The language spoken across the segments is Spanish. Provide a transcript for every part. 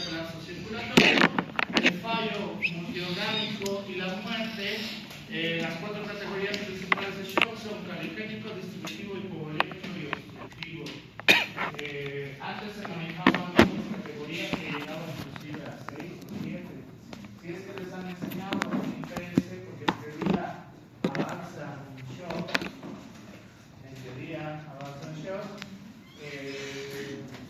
el colapso circulatorio, el fallo multiorgánico y la muerte. Las cuatro categorías principales de shock son caligénico, distributivo, hipovolémico y obstructivo. Antes se manejaban muchas categorías que llegaban inclusive a 6 o 7. Si es que les han enseñado en IPS, porque en teoría avanza un shock,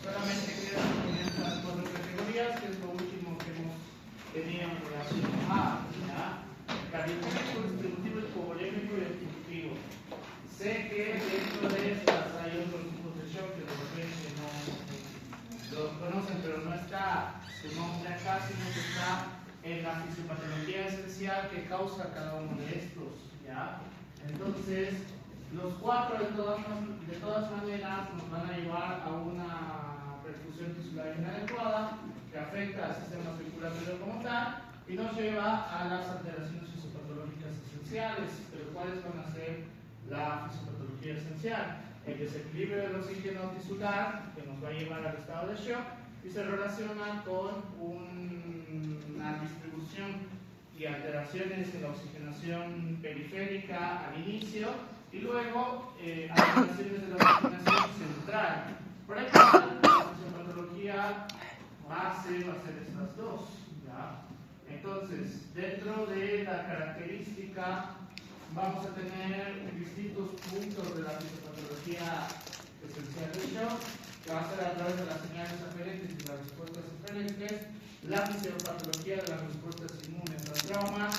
solamente quedan con estas cuatro categorías, que es lo último que hemos tenido en relación a caligénico, distributivo, hipovolémico y obstructivo. Sé que dentro de estas hay otros tipos de shock que de repente no los conocen, pero no está su nombre acá, sino que está en la fisiopatología esencial que causa cada uno de estos. ¿Ya? Entonces, los cuatro de todas maneras nos van a llevar a una perfusión tisular inadecuada que afecta al sistema circulatorio como tal y nos lleva a las alteraciones fisiopatológicas esenciales. Pero ¿cuáles van a ser la fisiopatología esencial? El desequilibrio del oxígeno tisular, que nos va a llevar al estado de shock y se relaciona con una distribución y alteraciones en la oxigenación periférica al inicio y luego alteraciones de la oxigenación central. Por ejemplo, la fisiopatología base va a ser estas dos. ¿Ya? Entonces, dentro de la característica vamos a tener distintos puntos de la fisiopatología esencial del shock, que va a ser a través de las señales aferentes y las respuestas aferentes, la fisiopatología de las respuestas inmunes al trauma,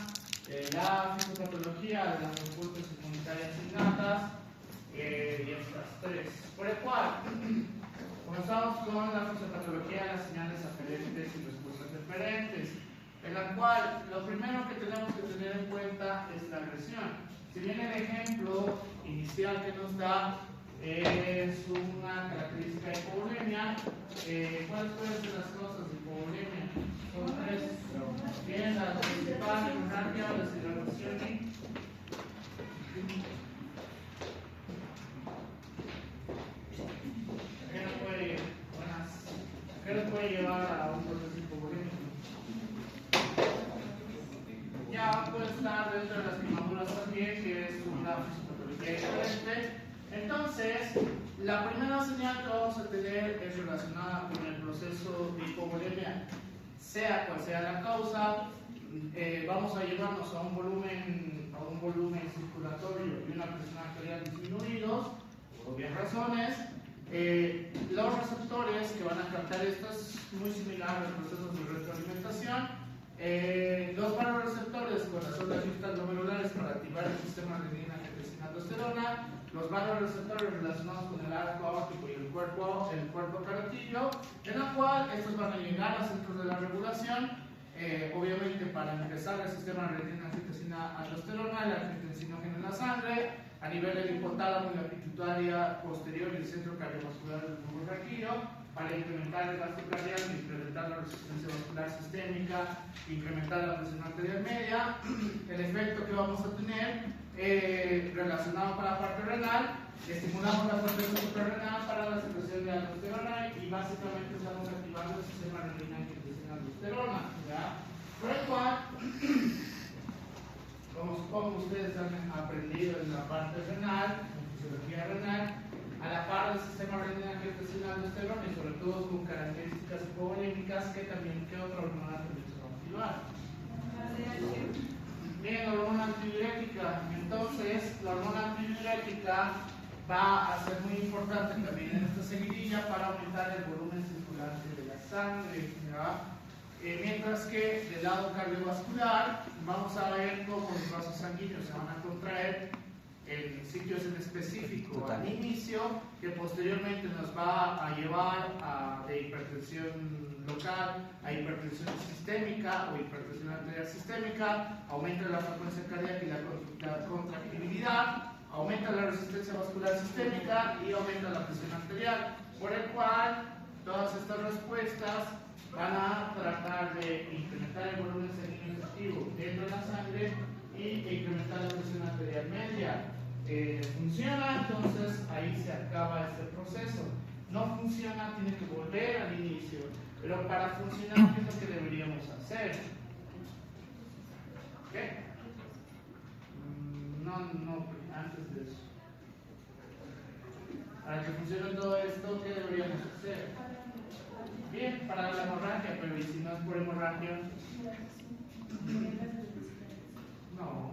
la fisiopatología de las respuestas inmunitarias innatas y estas tres. Por el cual, comenzamos con la fisiopatología de las señales aferentes y respuestas deferentes, en la cual lo primero que tenemos que tener en cuenta es la agresión. Si bien el ejemplo inicial que nos da es una característica de hipovolemia, ¿cuáles pueden ser las causas de hipovolemia? Son tres. Bien, la principal, hemorragia, deshidratación y ¿qué nos puede llevar a un proceso hipovolémico? Ya puede estar dentro de las quemaduras también, que es una fisiopatología diferente. Entonces, la primera señal que vamos a tener es relacionada con el proceso de hipovolemia, sea cual sea la causa. Vamos a llevarnos a un volumen circulatorio y una presión arterial disminuidos, por obvias razones. Los receptores que van a captar esto es muy similar a los procesos de retroalimentación. Los vasoreceptores con las ondas glomerulares para activar el sistema renina-angiotensina-aldosterona, los vasoreceptores relacionados con el arco aórtico y el cuerpo carotillo, en la cual estos van a llegar a centros de la regulación, obviamente para empezar el sistema renina-angiotensina-aldosterona, el angiotensinógeno en la sangre, a nivel del hipotálamo y la pituitaria posterior y el centro cardiovascular del bulbo raquídeo, para incrementar el gasto cardíaco, incrementar la resistencia vascular sistémica, incrementar la presión arterial media. El efecto que vamos a tener relacionado con la parte renal, estimulamos la corteza suprarrenal para la secreción de aldosterona y básicamente estamos activando el sistema renina-angiotensina-aldosterona. Por el cual, como supongo ustedes han aprendido en la parte renal, en fisiología renal, a la par del sistema renina-angiotensina-aldosterona y sobre todo con características hipovolémicas, ¿qué otra hormona también se va a activar? Bien, la hormona antidiurética. Entonces, la hormona antidiurética va a ser muy importante también en esta seguidilla para aumentar el volumen circulante de la sangre. Mientras que del lado cardiovascular vamos a ver cómo los vasos sanguíneos se van a contraer en sitios en específico al inicio, que posteriormente nos va a llevar de hipertensión local a hipertensión sistémica o hipertensión arterial sistémica, aumenta la frecuencia cardíaca y la contractibilidad, aumenta la resistencia vascular sistémica y aumenta la presión arterial, por el cual todas estas respuestas van a tratar de incrementar el volumen sanguíneo efectivo dentro de la sangre y incrementar la presión arterial media. Funciona, entonces ahí se acaba este proceso. No funciona, tiene que volver al inicio. Pero para funcionar, ¿qué es lo que deberíamos hacer? ¿Qué? No, antes de eso. Para que funcione todo esto, ¿qué deberíamos hacer? Bien, para la hemorragia, pero ¿y si no es por hemorragia? No.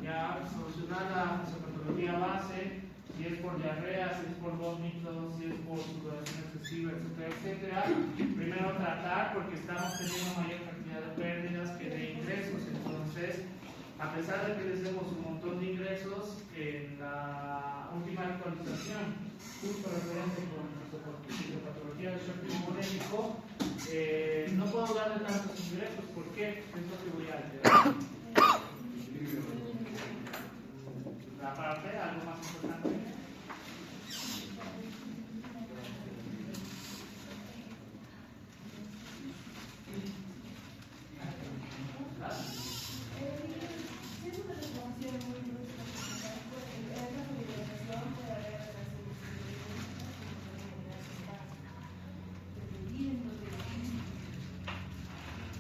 Ya solucionar la fisiopatología base, si es por diarrea, si es por vómitos, si es por sudoración excesiva, etcétera, etcétera. Primero tratar porque estamos teniendo mayor cantidad de pérdidas que de ingresos. Entonces, a pesar de que les demos un montón de ingresos, en la última actualización, justo referente con fisiopatología del shock hemorrágico, no puedo darle tantos ingresos. ¿Por qué? Es lo que voy a alterar. La parte, algo más importante.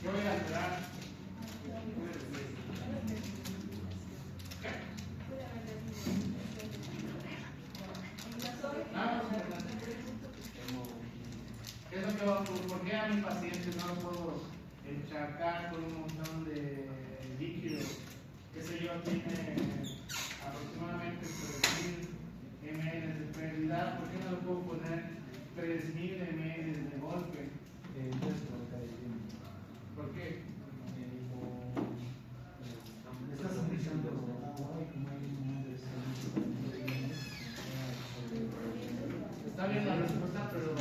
Yo voy a alterar. ¿Por qué a mi paciente no lo puedo encharcar con un montón de líquidos? ¿Qué sé yo? Tiene aproximadamente 3.000 ml de pérdida. ¿Por qué no le puedo poner 3.000 ml de golpe? ¿Por qué? Estás utilizando Está bien la respuesta, pero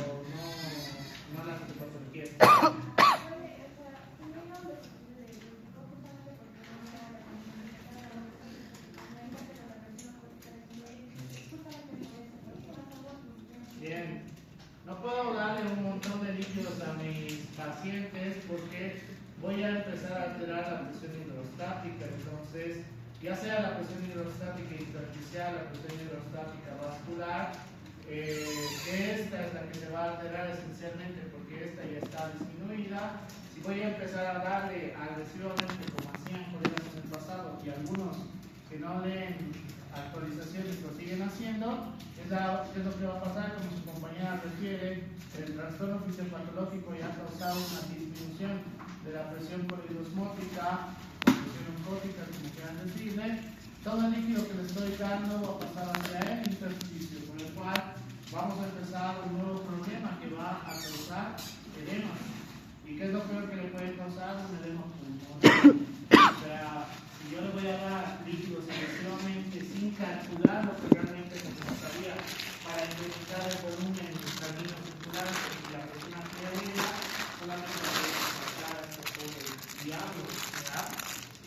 no la fisiopatología. Bien, no puedo darle un montón de líquidos a mis pacientes porque voy a empezar a alterar la presión hidrostática. Entonces, ya sea la presión hidrostática intersticial, la presión hidrostática vascular, esta es la que se va a alterar esencialmente porque esta ya está disminuida. Si voy a empezar a darle agresivamente como hacían colegas en el pasado y algunos que no leen actualizaciones lo siguen haciendo, es lo que va a pasar, como su compañera refiere, el trastorno fisiopatológico ya ha causado una disminución de la presión polidosmótica, presión oncótica, como quieran decirle. Todo el líquido que le estoy dando va a pasar hacia el intersticio, con el cual vamos a empezar un nuevo problema que va a causar edema. ¿Y qué es lo peor que le puede causar? Un edema pulmonar. O sea, si yo le voy a dar líquidos agresivamente sin calcular lo que realmente necesitaría para incrementar el volumen de los caminos circulares, porque la persona que hereda solamente le voy a sacar a este pobre diablo, ¿verdad?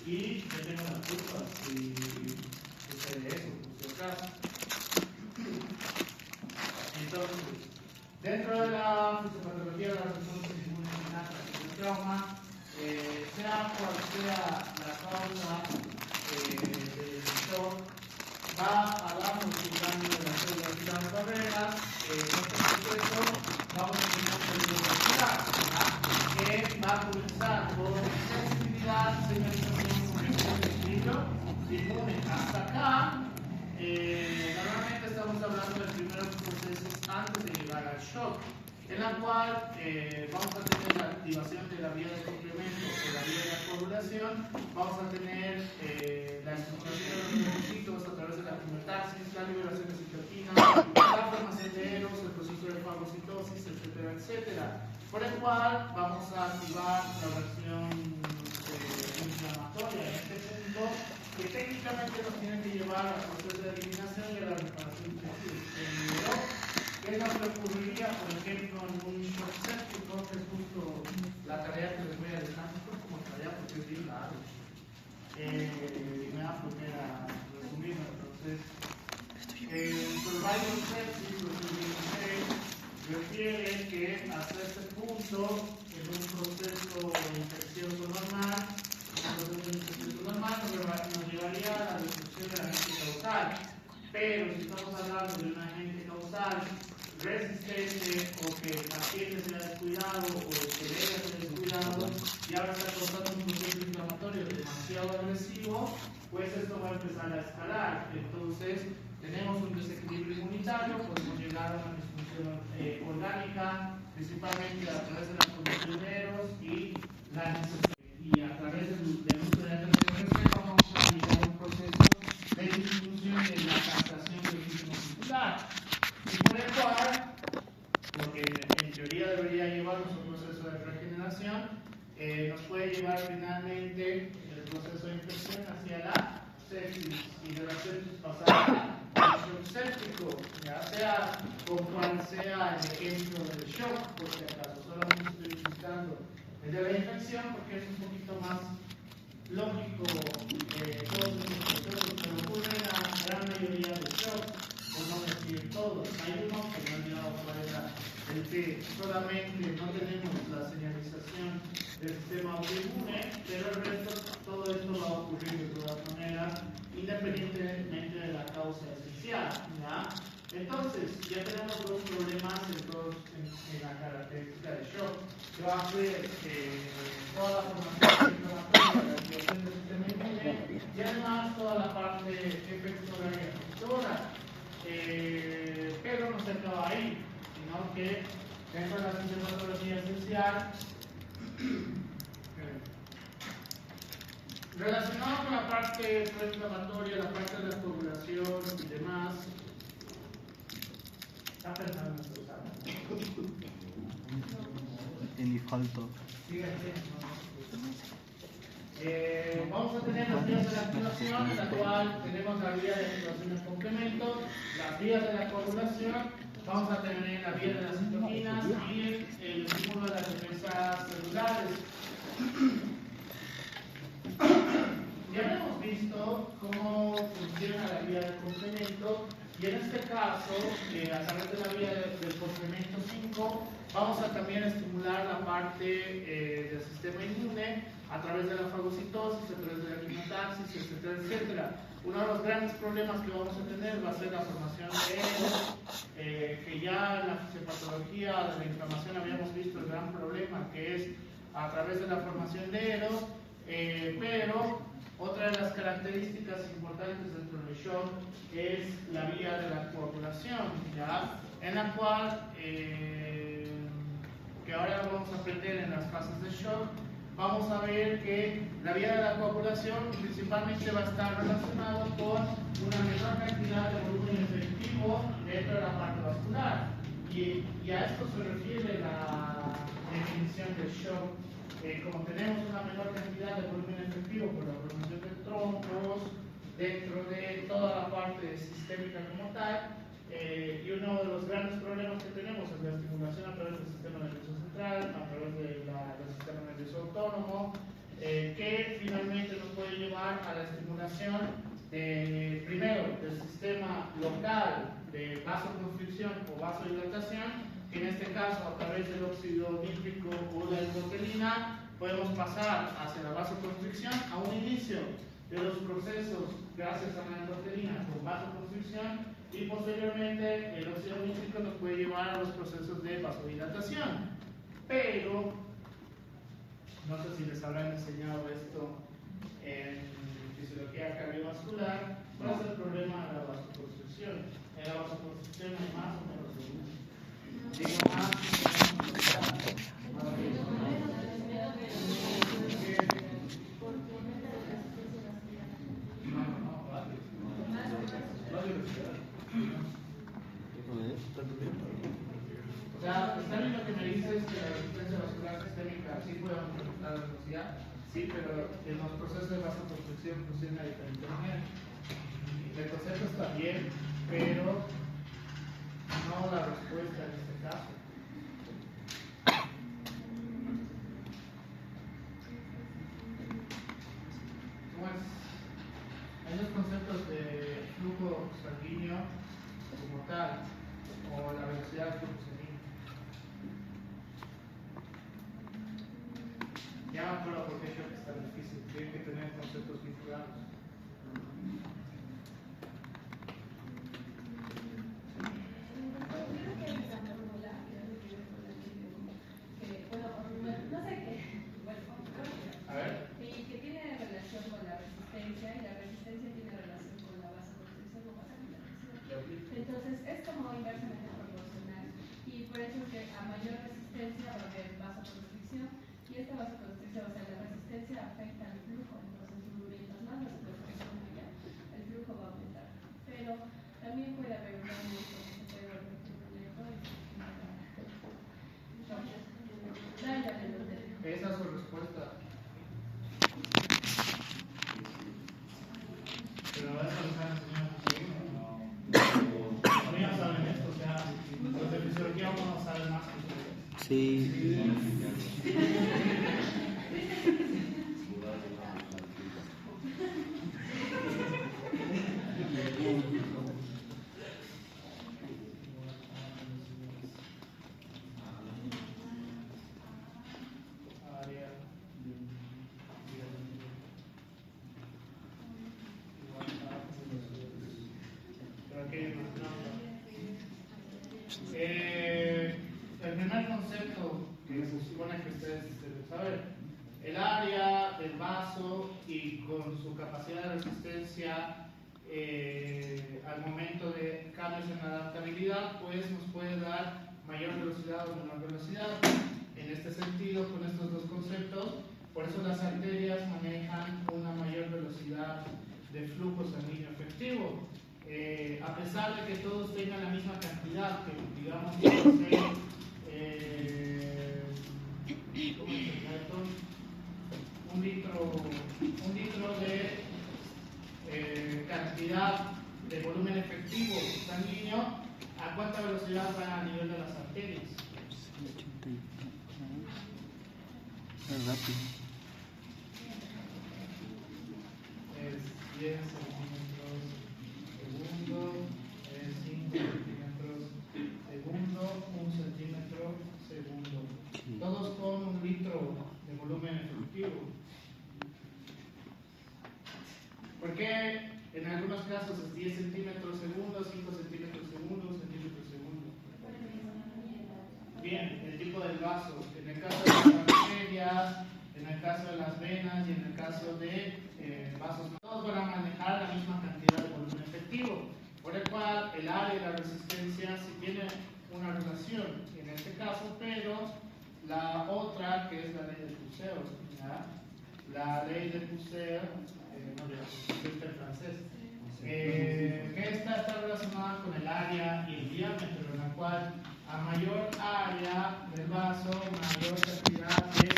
Y yo tengo la culpa si sucede eso, por si acaso. Entonces, dentro de la fisiopatología de las personas inmunodeterminadas del trauma, sea cual sea la causa del shock, va a darnos un cambio de las células y las barreras. En este proceso vamos a tener una velocidad que va a comenzar por sensibilidad, señalización, corrección de equilibrio inmune. Hasta acá, normalmente estamos hablando de primeros procesos antes de llegar al shock, en la cual vamos a tener la activación de la vía de complemento o la vía de la coagulación, vamos a tener la estructuración de los linfocitos a través de la quimiotaxis, la liberación de citoquina, la formación de eros, el proceso de fagocitosis, etcétera, etcétera, por el cual vamos a activar la reacción inflamatoria en este punto, que técnicamente nos tiene que llevar al proceso de eliminación y a la reparación de tejidos. ¿Qué es lo que ocurriría, por ejemplo, en un shock séptico, que es justo la tarea que les voy a dejar, no como tarea porque es bien largo? Me va a poner a resumir. Entonces, Survival Sepsis 2016 refiere que hasta este punto, en un proceso infeccioso normal, nos llevaría a la destrucción de la mente causal. Pero si estamos hablando de un agente causal resistente o que el paciente se ha descuidado o el colega se ha descuidado y ahora está causando un proceso inflamatorio demasiado agresivo, pues esto va a empezar a escalar. Entonces, tenemos un desequilibrio inmunitario, podemos llegar a una disfunción orgánica, principalmente a través de la producción de eros y a través del uso de la TCRC vamos a llegar a un proceso de disminución de la captación del ritmo muscular. Y por el cual, porque en teoría debería llevarnos a un proceso de regeneración, nos puede llevar finalmente el proceso de infección hacia la sepsis y de la sepsis pasar al shock séptico, ya sea con cual sea el ejemplo del shock, por si acaso. Solamente estoy utilizando el de la infección porque es un poquito más lógico todos estos procesos, pero ocurre en la gran mayoría de shocks, por no decir todos. Hay unos que no han llegado fuera el que solamente no tenemos la señalización del sistema autoinmune, pero el resto, todo esto va a ocurrir de todas maneras, independientemente de la causa esencial, ¿ya? Entonces, ya tenemos dos problemas en la característica de shock, que va a ser toda la formación inflamatoria, la activación del sistema inmune, y además toda la parte efectora y efectora. Pero no se acaba ahí, sino que dentro de la sintomatología esencial, relacionado con la parte proinflamatoria, la parte de la coagulación y demás, está pensando en usar. Tiene falto. Vamos a tener las vías de la activación, en la cual tenemos la vía de activación del complemento, las vías de la coagulación, vamos a tener la vía de las citoquinas y el estímulo de las defensas celulares. Ya hemos visto cómo funciona la vía del complemento y en este caso, a través de la vía del complemento 5, vamos a también estimular la parte del sistema inmune a través de la fagocitosis, a través de la quimiotaxis, etcétera, etcétera. Uno de los grandes problemas que vamos a tener va a ser la formación de eros, que ya en la fisiopatología de la inflamación habíamos visto el gran problema que es a través de la formación de eros, pero otra de las características importantes dentro del shock es la vía de la coagulación, ¿ya? En la cual, que ahora lo vamos a aprender en las fases de shock, vamos a ver que la vía de la coagulación principalmente va a estar relacionado con una menor cantidad de volumen efectivo dentro de la parte vascular. Y a esto se refiere la definición del shock. Como tenemos una menor cantidad de volumen efectivo por la formación de trombos dentro de toda la parte sistémica como tal, y uno de los grandes problemas que tenemos es la estimulación a través del sistema nervioso central, a través del sistema nervioso autónomo, que finalmente nos puede llevar a la estimulación primero del sistema local de vasoconstricción o vasodilatación, que en este caso a través del óxido nítrico o de la proteína podemos pasar hacia la vasoconstricción a un inicio de los procesos gracias a la proteína con vasoconstricción y posteriormente el óxido nítrico nos puede llevar a los procesos de vasodilatación. Pero no sé si les habrán enseñado esto en fisiología cardiovascular. ¿Cuál es el problema de la vasoconstricción? En la vasoconstricción hay más o menos de uno. Digo más o sea, está bien lo que me dices que la resistencia vascular sistémica sí puede aumentar la velocidad, sí, pero en los procesos de vasoconstricción funciona de diferente manera. El concepto está bien, pero no la respuesta en este caso. Pues, hay dos conceptos de flujo sanguíneo como tal, o la velocidad del flujo sanguíneo. Ya me acuerdo por qué creo que es tan difícil, tienen que tener conceptos vinculados. Entonces es como inversamente proporcional y por eso es que a mayor resistencia va a haber vasoconstricción y esta vasoconstricción, o sea, la resistencia afecta al flujo, entonces mientras más vasoconstricción haya, el flujo va a aumentar. Pero también puede haber un aumento que se puede volver flujo lento y Esa es su respuesta. Pero eso lo están enseñando aquí. No ya saben esto, o sea, los de fisiología uno sabe más que ustedes. Sí. El primer concepto que se supone que ustedes deben saber, el área del vaso y con su capacidad de resistencia al momento de cambios en la adaptabilidad, pues nos puede dar mayor velocidad o menor velocidad. En este sentido, con estos dos conceptos, por eso las arterias manejan una mayor velocidad de flujo sanguíneo efectivo. A pesar de que todos tengan la misma cantidad, que digamos que ¿cómo explicar esto? Un litro de cantidad de volumen efectivo sanguíneo, ¿a cuánta velocidad va a nivel de las arterias? Es rápido. Es 10 centímetros segundo, es 5 centímetros segundo, 1 centímetro segundo. Todos con 1 litro de volumen efectivo. ¿Por qué en algunos casos es 10 centímetros segundo, 5 centímetros segundo, 1 centímetro segundo? Bien, el tipo del vaso. En el caso de las arterias, en el caso de las venas y en el caso de vasos, todos van a manejar la misma cantidad de volumen efectivo, por el cual el área y la resistencia sí tienen una relación en este caso, pero la otra, que es la ley de Puiseux, ¿ya? La ley de Puiseux, no, en francés, que está relacionada con el área y el diámetro, en la cual a mayor área del vaso, mayor cantidad de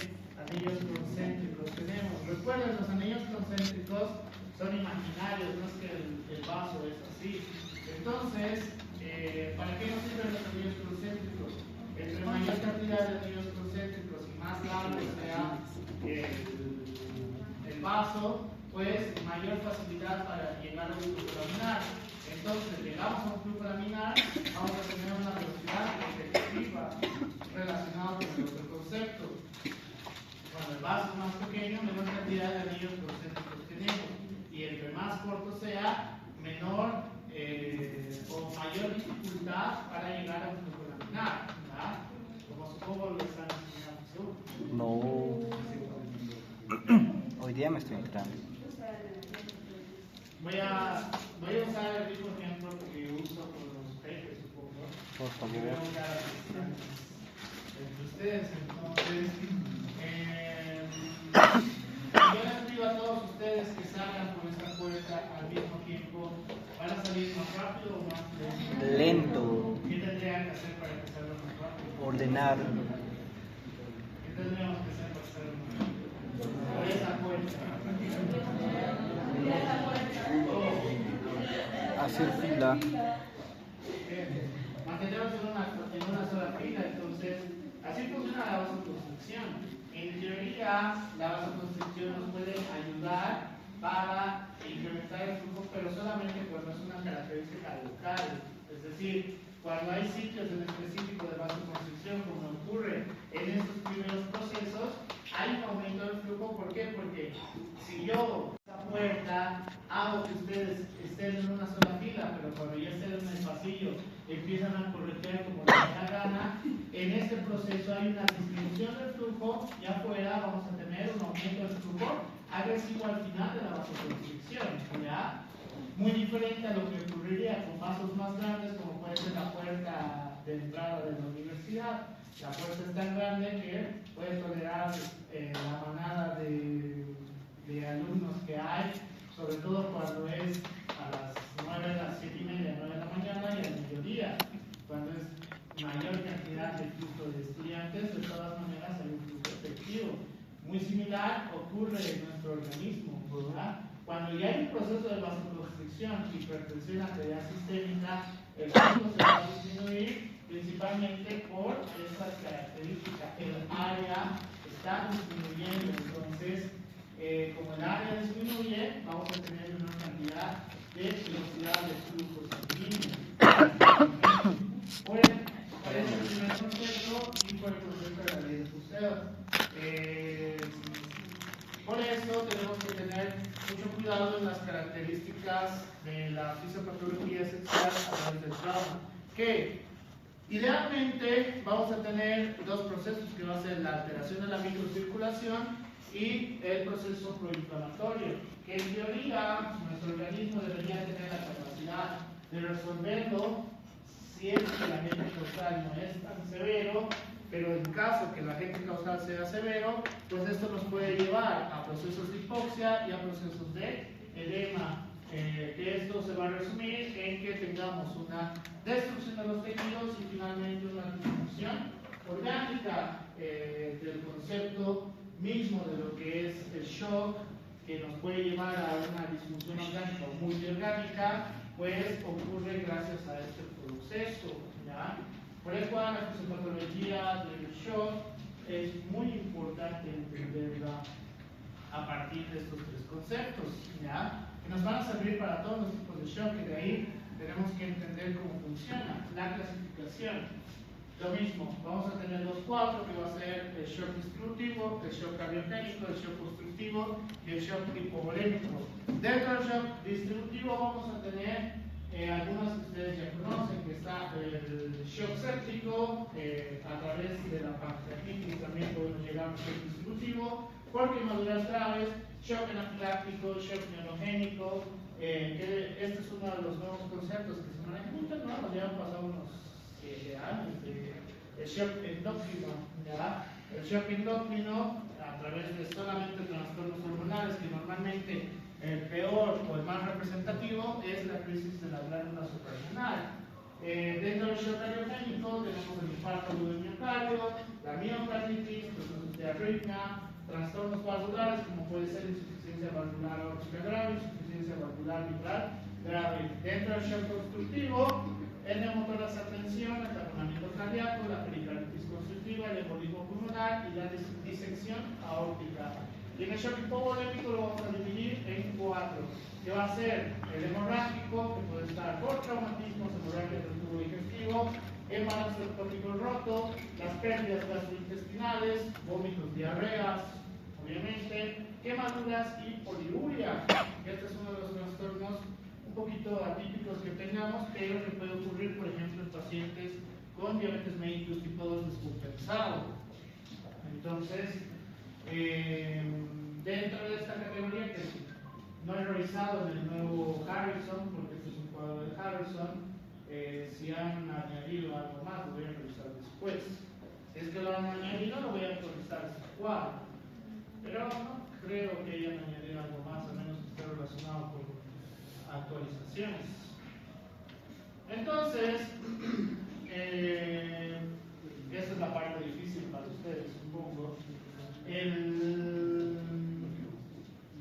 anillos concéntricos tenemos. Recuerden, los anillos concéntricos son imaginarios, no es que el vaso es así. Entonces, ¿para qué nos sirven los anillos concéntricos? Entre mayor cantidad de anillos concéntricos y más largo sea el vaso, pues mayor facilidad para llegar a un flujo laminar. Entonces, llegamos a un flujo laminar, vamos a tener una velocidad efectiva relacionada con el otro concepto. Cuando el vaso es más pequeño, menor cantidad de anillos concéntricos tenemos. Y entre más corto sea, menor o mayor dificultad para llegar a un flujo laminar. ¿Verdad? Como supongo lo están enseñando. No. Hoy día me estoy entrando. Voy a usar el mismo ejemplo que uso con los papers, supongo. Por favor. Voy a usar entre ustedes, entonces. Yo les pido a todos ustedes que salgan por esta puerta al mismo tiempo. ¿Van a salir más rápido o más lento? Lento. ¿Qué tendrían que hacer para que salgan más rápido? Ordenar. ¿Qué tendríamos que hacer para salgan más rápido? Por esa puerta. Hacer fila. Mantenernos en una sola fila, entonces así funciona la vasoconstricción. En teoría, la vasoconstricción nos puede ayudar para incrementar el flujo, pero solamente cuando es una característica local. Es decir, cuando hay sitios en específico de vasoconstricción, como ocurre en estos primeros procesos, hay un aumento del flujo. ¿Por qué? Porque si yo esta puerta hago que ustedes estén en una sola fila, pero cuando ya estén en el pasillo empiezan a corretear como les da la gana, en este proceso hay una disminución del flujo y afuera vamos a tener un aumento del flujo agresivo al final de la vasoconstricción, ¿ya? muy diferente a lo que ocurriría con vasos más grandes, como puede ser la puerta de entrada de la universidad. La puerta es tan grande que puede tolerar la manada de alumnos que hay, sobre todo cuando es a las 9, las 7 y media, 9 de la mañana y al mediodía, cuando es mayor cantidad de flujo de estudiantes. De todas maneras hay un flujo efectivo. Muy similar ocurre en nuestro organismo, ¿verdad? Cuando ya hay un proceso de vasoconstricción, hipertensión arterial sistémica, el flujo se va a disminuir principalmente por estas características. El área está disminuyendo, entonces, como el área disminuye, vamos a tener una cantidad de velocidad de flujo sanguíneo. Por el primer concepto y por el concepto de la ley de Husserl. Por eso tenemos que tener mucho cuidado en las características de la fisiopatología sexual a través del trauma, que idealmente vamos a tener dos procesos, que va a ser la alteración de la microcirculación y el proceso proinflamatorio, que en teoría nuestro organismo debería tener la capacidad de resolverlo si es que el agente causal no es tan severo, pero en caso que el agente causal sea severo, pues esto nos puede llevar a procesos de hipoxia y a procesos de edema. Que esto se va a resumir en que tengamos una destrucción de los tejidos y finalmente una disfunción orgánica del concepto mismo de lo que es el shock, que nos puede llevar a una disfunción orgánica o multiorgánica, pues ocurre gracias a este proceso, ¿ya? Por el cual la fisiopatología del shock es muy importante entenderla a partir de estos tres conceptos, ¿ya? Que nos van a servir para todos los tipos de shock, y de ahí tenemos que entender cómo funciona la clasificación. Lo mismo, vamos a tener los cuatro, que va a ser el shock distributivo, el shock cardiogénico, el shock constructivo y el shock hipovolémico. Dentro del shock distributivo vamos a tener algunos que ustedes ya conocen, que está el shock séptico, a través de la pancreatitis también podemos llegar a un shock distributivo, por quemaduras graves, shock anafiláctico, shock neurogénico, que este es uno de los nuevos conceptos que se manejan mucho, ¿no? Nos llevan pasado unos 7 años el shock endócrino, ¿ya? El shock endócrino, a través de solamente trastornos hormonales, que normalmente el peor o el más representativo es la crisis de la glándula suprarrenal. Dentro del shock cardiogénico tenemos el infarto agudo del miocardio, la miocarditis, procesos de arritmia, trastornos valvulares como puede ser insuficiencia valvular aórtica grave, insuficiencia valvular mitral grave. Dentro del shock constructivo, el neumotórax atención, el taponamiento cardíaco, la pericarditis constructiva, el embolismo pulmonar y la disección aórtica. Y en el shock hipovolémico lo vamos a dividir en 4, que va a ser el hemorrágico, que puede estar por traumatismos, hemorragia del tubo digestivo, embarazo ectópico roto, las pérdidas gastrointestinales, vómitos, diarreas, obviamente, quemaduras y poliuria. Este es uno de los trastornos un poquito atípicos que tengamos, pero que puede ocurrir, por ejemplo, en pacientes con diabetes mellitus tipo 2 descompensado. Entonces, dentro de esta categoría, que no he revisado en el nuevo Harrison, porque este es un cuadro de Harrison, si han añadido algo más, lo voy a revisar después. Si es que lo han añadido, lo voy a actualizar este cuadro. Pero no creo que hayan añadido algo más, a menos que esté relacionado con actualizaciones. Entonces, esa es la parte difícil para ustedes, supongo.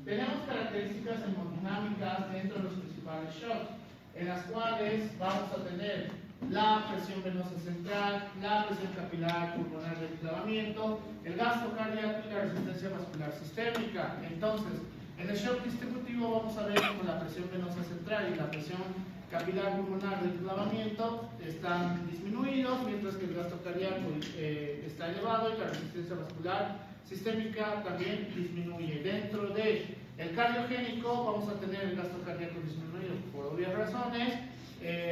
Tenemos características hemodinámicas dentro de los principales shocks, en las cuales vamos a tener la presión venosa central, la presión capilar pulmonar del clavamiento, el gasto cardíaco y la resistencia vascular sistémica. Entonces, en el shock distributivo vamos a ver cómo la presión venosa central y la presión capilar pulmonar del clavamiento están disminuidos, mientras que el gasto cardíaco está elevado y la resistencia vascular sistémica también disminuye. Dentro del cardiogénico vamos a tener el gasto cardíaco disminuido por obvias razones,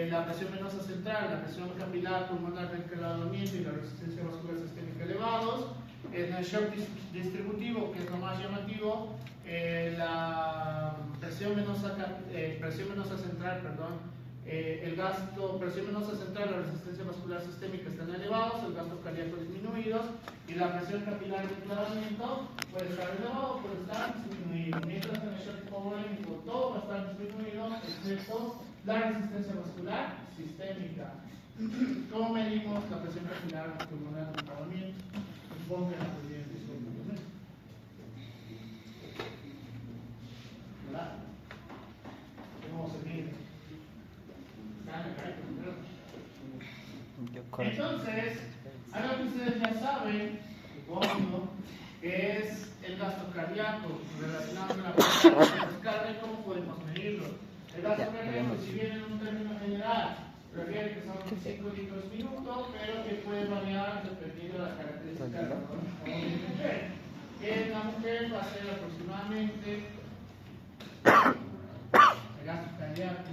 la presión venosa central, la presión capilar pulmonar del clavamiento y la resistencia vascular sistémica elevados. En el shock distributivo, que es lo más llamativo, la presión venosa central, el gasto, presión venosa central, la resistencia vascular sistémica están elevados, el gasto cardíaco disminuidos y la presión capilar de enclavamiento puede estar elevado, puede estar disminuido. Mientras en el shock hipovolémico todo va a estar disminuido, excepto la resistencia vascular sistémica. ¿Cómo medimos la presión capilar pulmonar de enclavamiento? Supongo que la podrían decir. ¿Verdad? ¿Cómo se mide? Entonces, algo que ustedes ya saben, supongo, que es el gasto cardíaco relacionado con la presión cardíaca. ¿Cómo podemos medirlo? El gasto cardíaco, si bien en un término general, refiere que son 5 litros minuto, pero que puede variar dependiendo de las características de la mujer. En la mujer va a ser aproximadamente el gasto cardíaco.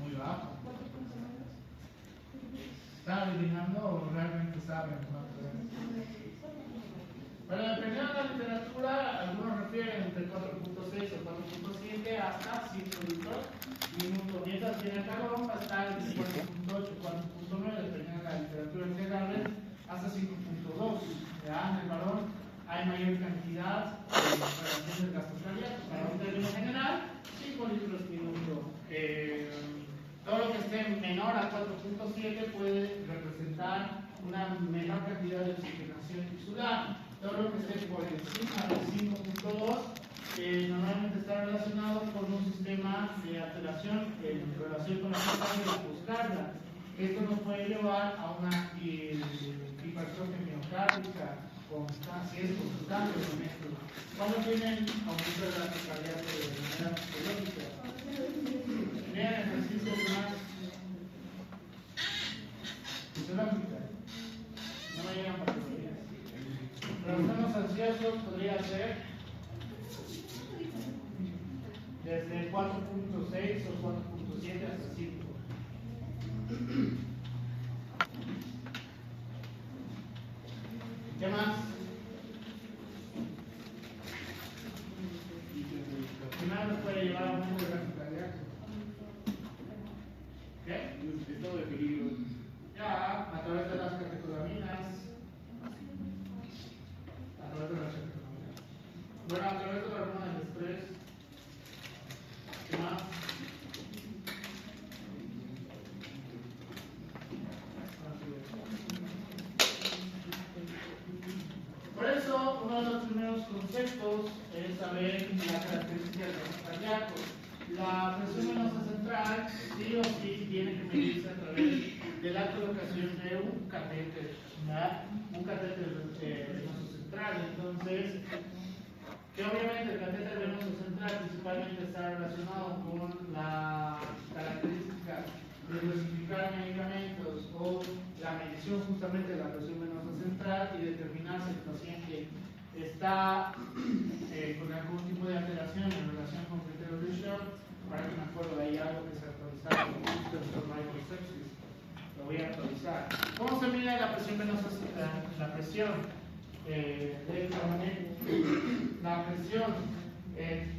Muy bajo. ¿Está adivinando o realmente saben? Bueno, dependiendo de la literatura, algunos refieren entre 4.6 o 4.7 hasta 5 litros minuto. Mientras que en el calor va a estar entre 4.8 y 4.9, dependiendo de la literatura en general, hasta 5.2. Ya en el varón hay mayor cantidad de relación del gasto cardíaco. Para un término general, 5 litros minuto. Todo lo que esté menor a 4.7 puede representar una menor cantidad de oxigenación tisular. Todo lo que esté por encima de 5.2 normalmente está relacionado con un sistema de alteración en relación con la fase de poscarga. Esto nos puede llevar a una hipertrofia miocárdica constante, si es constante con esto. ¿Cuándo tienen aumento de la cardíaca de manera fisiológica? Vean ejercicios más fisiológica. No me llegan patologías. Para los menos ansiosos podría ser desde 4.6 o 4.7 hasta 5. ¿Qué más? ¿Qué más nos puede llevar a un aumento de gasto cardíaco? ¿Qué? Estado de peligro. Ya, a través de las catecolaminas. A través de las catecolaminas. Bueno, a través de la hormona del estrés. ¿Qué más? Por eso, uno de los primeros conceptos es saber la característica del gasto cardíaco. La presión venosa central, sí o sí, tiene que medirse a través de la colocación de un catéter, ¿verdad? Un catéter venoso central. Entonces, que obviamente el catéter venoso central principalmente está relacionado con la característica de dosificar medicamentos o la medición justamente de la presión venosa central y determinar si el paciente está con algún tipo de alteración en relación con criterios de shock. Para que me acuerdo, hay algo que se actualizaba con microsepsis. Lo voy a actualizar. ¿Cómo se mide la presión venosa central? La presión la presión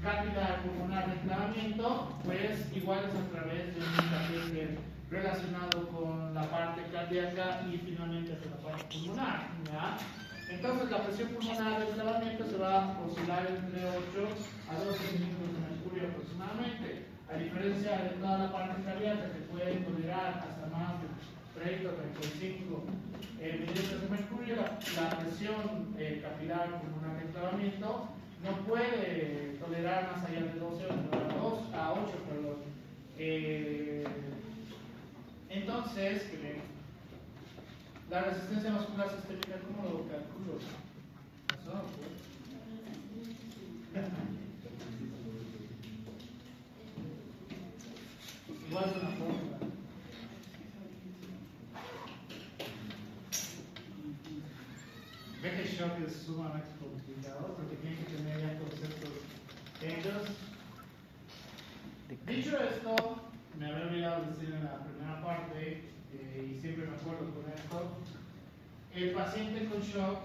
capilar pulmonar de enclavamiento, pues igual es a través de un catéter relacionado con la parte cardíaca y finalmente con la parte pulmonar, ¿verdad? Entonces la presión pulmonar de enclavamiento se va a oscilar entre 8 a 12 milímetros de mercurio aproximadamente, a diferencia de toda la parte cardíaca que puede tolerar hasta más de 30 o 35 milímetros de mercurio. La presión capilar pulmonar de enclavamiento no puede tolerar más allá de 12 a 8, perdón. Entonces, la resistencia vascular sistémica, ¿cómo lo calculo? Eso, pues. Igual es una fórmula. Ve que el shock es sumamente complicado porque tiene que tener ya conceptos hechos. Dicho esto, me había olvidado decir en la primera parte y siempre me acuerdo con esto. El paciente con shock,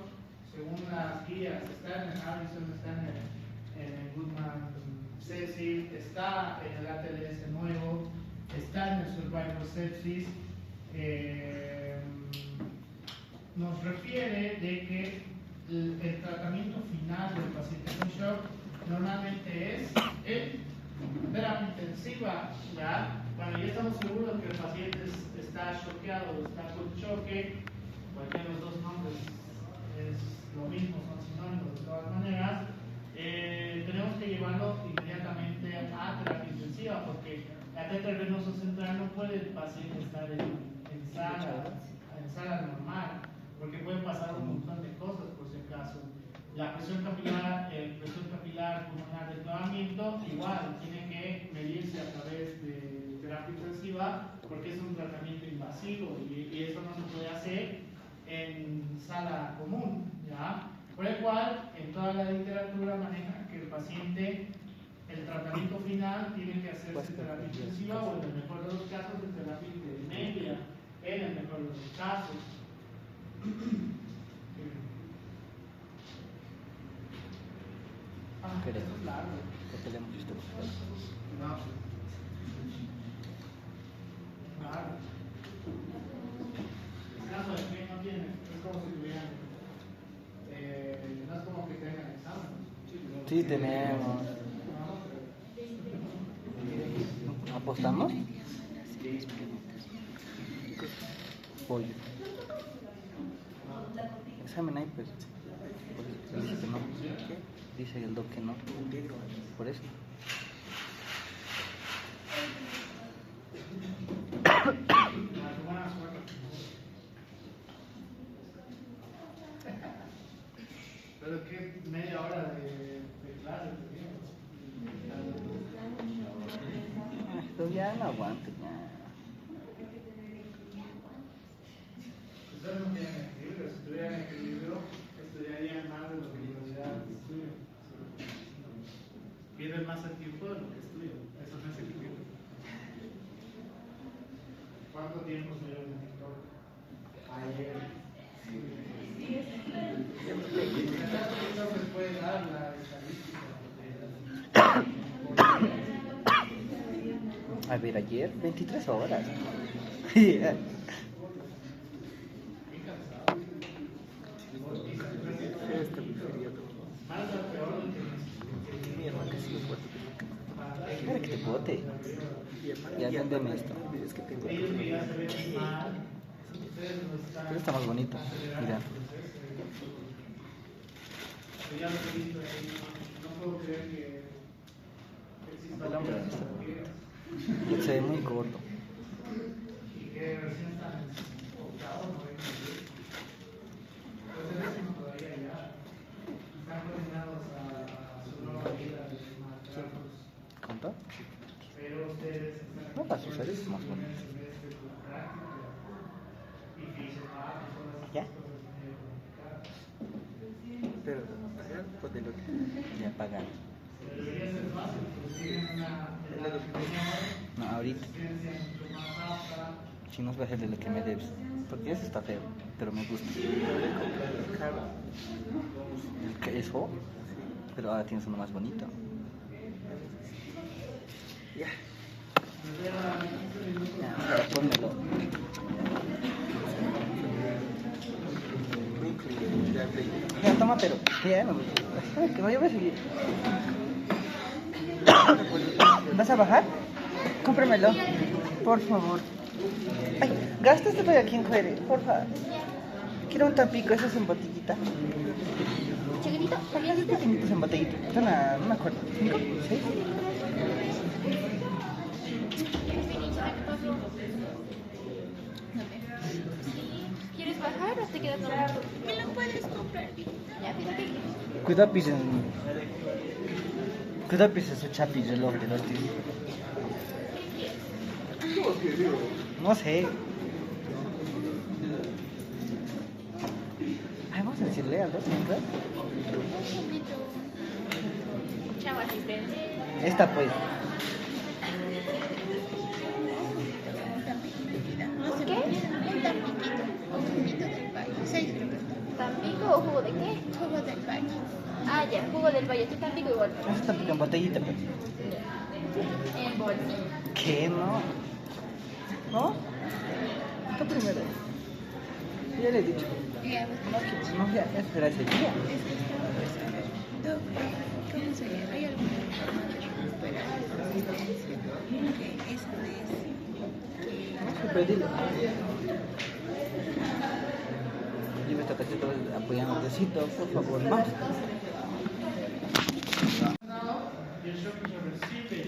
según las guías, está en el Harrison, está en el Goodman Cecil, está en el ATLS nuevo, está en el Survivor Sepsis. Nos refiere de que el tratamiento final del paciente con shock normalmente es terapia intensiva, ¿ya? Cuando ya estamos seguros que el paciente está choqueado, está con choque, cualquiera de los dos nombres es lo mismo, son sinónimos de todas maneras, tenemos que llevarlo inmediatamente a terapia intensiva, porque la catéter venoso central no puede el paciente estar en sala normal, porque pueden pasar un montón de cosas por si acaso. La presión capilar pulmonar de clavamiento igual tiene que medirse a través de terapia intensiva porque es un tratamiento invasivo y eso no se puede hacer en sala común, ¿ya? Por el cual en toda la literatura maneja que el paciente, el tratamiento final tiene que hacerse en terapia intensiva o en el mejor de los casos en terapia intermedia, en el mejor de los casos. Queremos. Eso es largo. Porque le hemos visto. No. Claro. El caso de que no tiene, es como si tuvieran, no es como que tengan examen. Sí, tenemos. ¿Apostamos? Pollo. Examen ahí, pues. Dice que no. Dice el doc que no. Por eso. Pero que media hora de clase Esto ya no aguanto, ya. Ustedes no tienen equilibrio, si tuvieran equilibrio, estudiarían más de lo que en realidad estudian. Pierden más el tiempo de lo que estudian, eso no es equilibrio. ¿Cuánto tiempo estuvieron en TikTok? Ayer. TikTok les puede dar la estadística. A ver, ayer 23 horas. Espera que te bote. Ya véndeme esto. Pero está más bonito. Mira. El hombre se ve muy corto. ¿Cuánto? No va a suceder, es más bonito. ¿Ya? Pero, pagar o de lo que Ya pagan. No, ahorita. Si nos bajes de lo que me debes. Porque eso está feo, pero me gusta. ¿El que eso? Pero ahora tienes uno más bonito. ya. Ya, ahora pónmelo. Ya, toma, pero. Ya, no, que no, yo voy a seguir. ¿Vas a bajar? Cómpramelo, por favor. Ay, gasta este para quien quiere, por favor. Quiero un Tampico, eso es en botellita. Chiquitito, ¿sabías que pequeñitos en botellita? No me acuerdo. ¿5? ¿6? ¿Quieres bajar o te quedas normal? Me lo puedes comprar. Ya, fíjate. Cuidado pises su chapi reloj de los tíos. No sé. Ay, vamos a decirle a dos mientras. Chao, asistente. Esta pues. ¿Qué? Ah, ya, jugo del valle. ¿Tú también igual? Eso está pica en botellita, pero. En bolsa. ¿Qué? No. ¿No? Está primero. Ya le he dicho. Ya, No, que no voy a esperar ese día. ¿Cómo se llama? ¿Hay alguna forma de recuperar la resistencia? Que esa vez No sé, pero dile. Dime esta cacheta apoyando tecito, por favor, más. Y el shock que se recibe.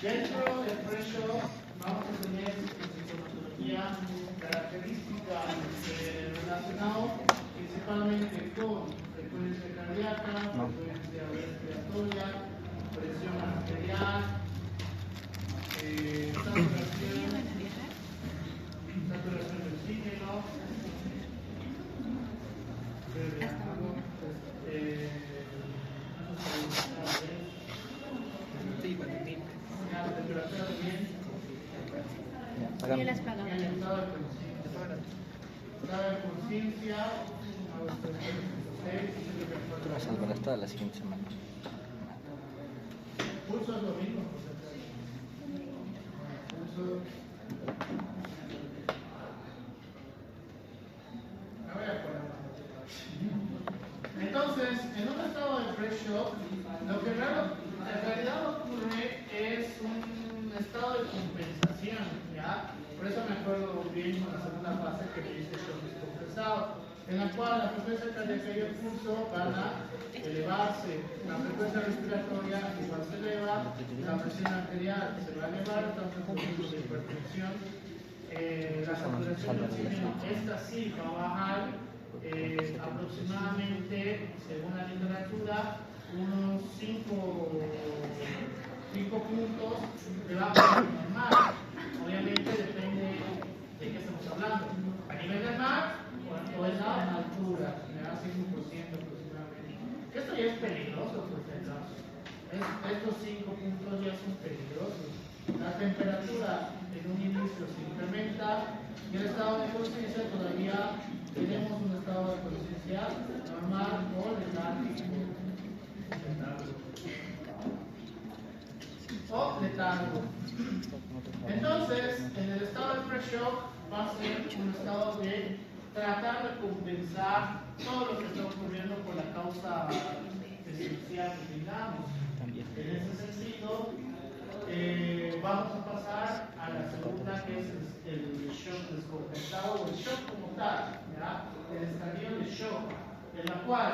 Dentro del pre-shock vamos a tener sintomatología característica relacionado principalmente con frecuencia cardíaca, frecuencia respiratoria, presión arterial, saturación de oxígeno, la temperatura también, yo las pago. estado de conciencia, Tú me salvarás toda la siguiente semana. pulso es lo mismo. Pulso. Me voy a poner. Entonces, en un estado de pre-shock, lo que en realidad ocurre es un estado de compensación, ¿ya? Por eso me acuerdo bien con la segunda fase que me dice shock descompensado, en la cual la frecuencia cardíaca y el pulso van a elevarse, la frecuencia respiratoria igual se eleva, la presión arterial se va a elevar, estamos en punto de hipertensión, la saturación de oxígeno, esta sí va a bajar aproximadamente, según la literatura, unos 5 puntos debajo de lo normal. Obviamente depende de qué estamos hablando. A nivel del mar o en la altura, me da 5% aproximadamente. Esto ya es peligroso, profesor. Estos 5 puntos ya son peligrosos. La temperatura en un inicio se incrementa y el estado de conciencia todavía tenemos un estado de conciencia normal o letárgico. O letargo. Entonces, en el estado de pre-shock va a ser un estado de tratar de compensar todo lo que está ocurriendo por la causa esencial que tengamos. En ese sentido, vamos a pasar a la segunda, que es el shock descompensado o el shock como tal, ¿ya? El estadio de shock, en la cual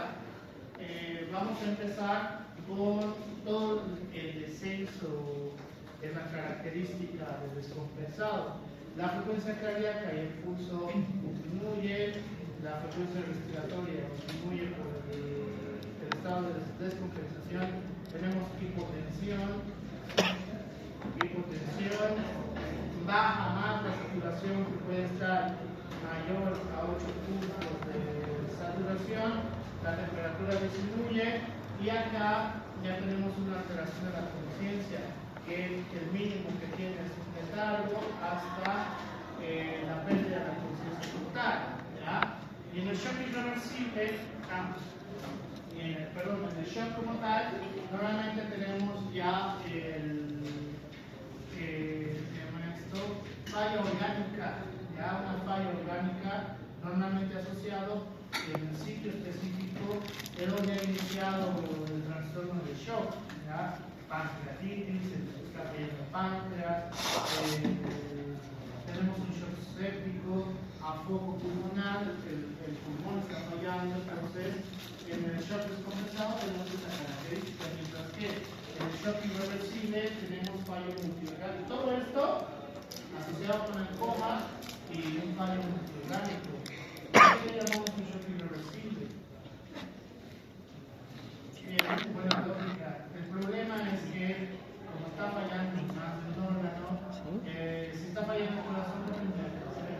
vamos a empezar con todo el descenso en la característica del descompensado. La frecuencia cardíaca y el pulso disminuye, la frecuencia respiratoria disminuye por el estado de descompensación. Tenemos hipotensión, baja más la saturación, que puede estar mayor a 8 puntos de saturación, la temperatura disminuye y acá ya tenemos una alteración de la conciencia, que el mínimo que tiene es un letargo hasta la pérdida de la conciencia total, ¿ya? Y en el shock irreversible, en el shock como tal, normalmente tenemos ya falla orgánica, ya una falla orgánica normalmente asociado en el sitio específico de donde ha iniciado el trastorno de shock, ¿ya? Pancreatitis, se nos está cayendo el páncreas, tenemos un shock séptico, a foco pulmonar, el pulmón está fallando, entonces en el shock descompensado tenemos esa característica, mientras que en el shock irreversible tenemos fallo multiorgánico. Todo esto asociado con el coma y un fallo multiorgánico. ¿Qué le llamamos un shock irreversible? Buena lógica. El problema es que, como está fallando más de un órgano, si está fallando el corazón, no tendría que hacer.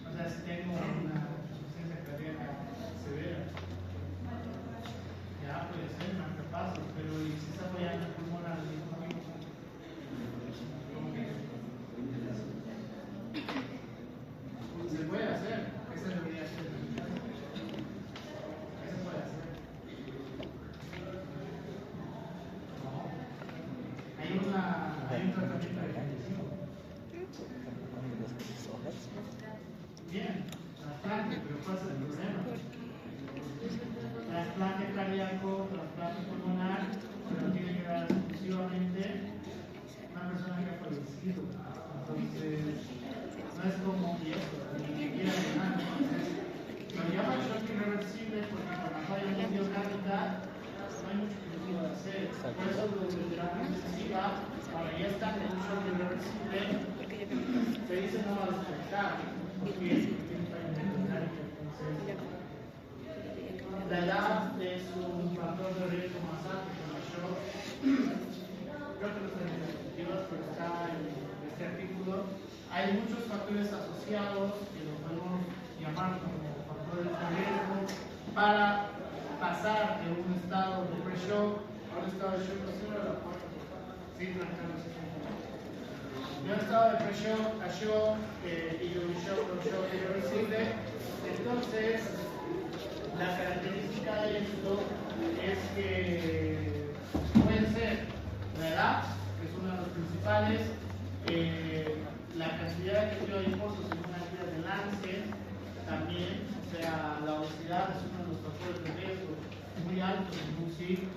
O sea, si tengo una insuficiencia cardíaca severa, ya puede ser marcapasos, pero si está fallando el pulmón al mismo tiempo, se puede hacer. Esa debería ser la mitad. Se puede hacer. hay un tratamiento definitivo. Bien, trasplante, pero ¿cuál es el problema? Trasplante cardíaco, trasplante pulmonar, pero tiene que dar exclusivamente una persona que ha fallecido. Entonces, no es como viejo, ni siquiera de nada. Entonces, lo llaman shock irreversible porque con la falla miocárdica no hay mucho que se pueda hacer. Por eso lo de terapia intensiva, ahora ya están en un shock irreversible, se dice no va a despertar, porque tiene falla miocárdica. Entonces, la edad es un factor de riesgo más alto con el shock. Creo que no está en las diapositivas, pero está en este artículo. Hay muchos factores asociados que los podemos llamar como factores de riesgo para pasar de un estado de pre-shock a un estado de shock. Sí, de un estado de pre-shock a shock y de un shock a shock irreversible. Entonces, la característica de esto es que puede ser la edad, que es uno de los principales, la cantidad de tejido adiposo según la guía de Lancet, también, o sea, la obesidad es uno de los factores de riesgo muy altos en UCI,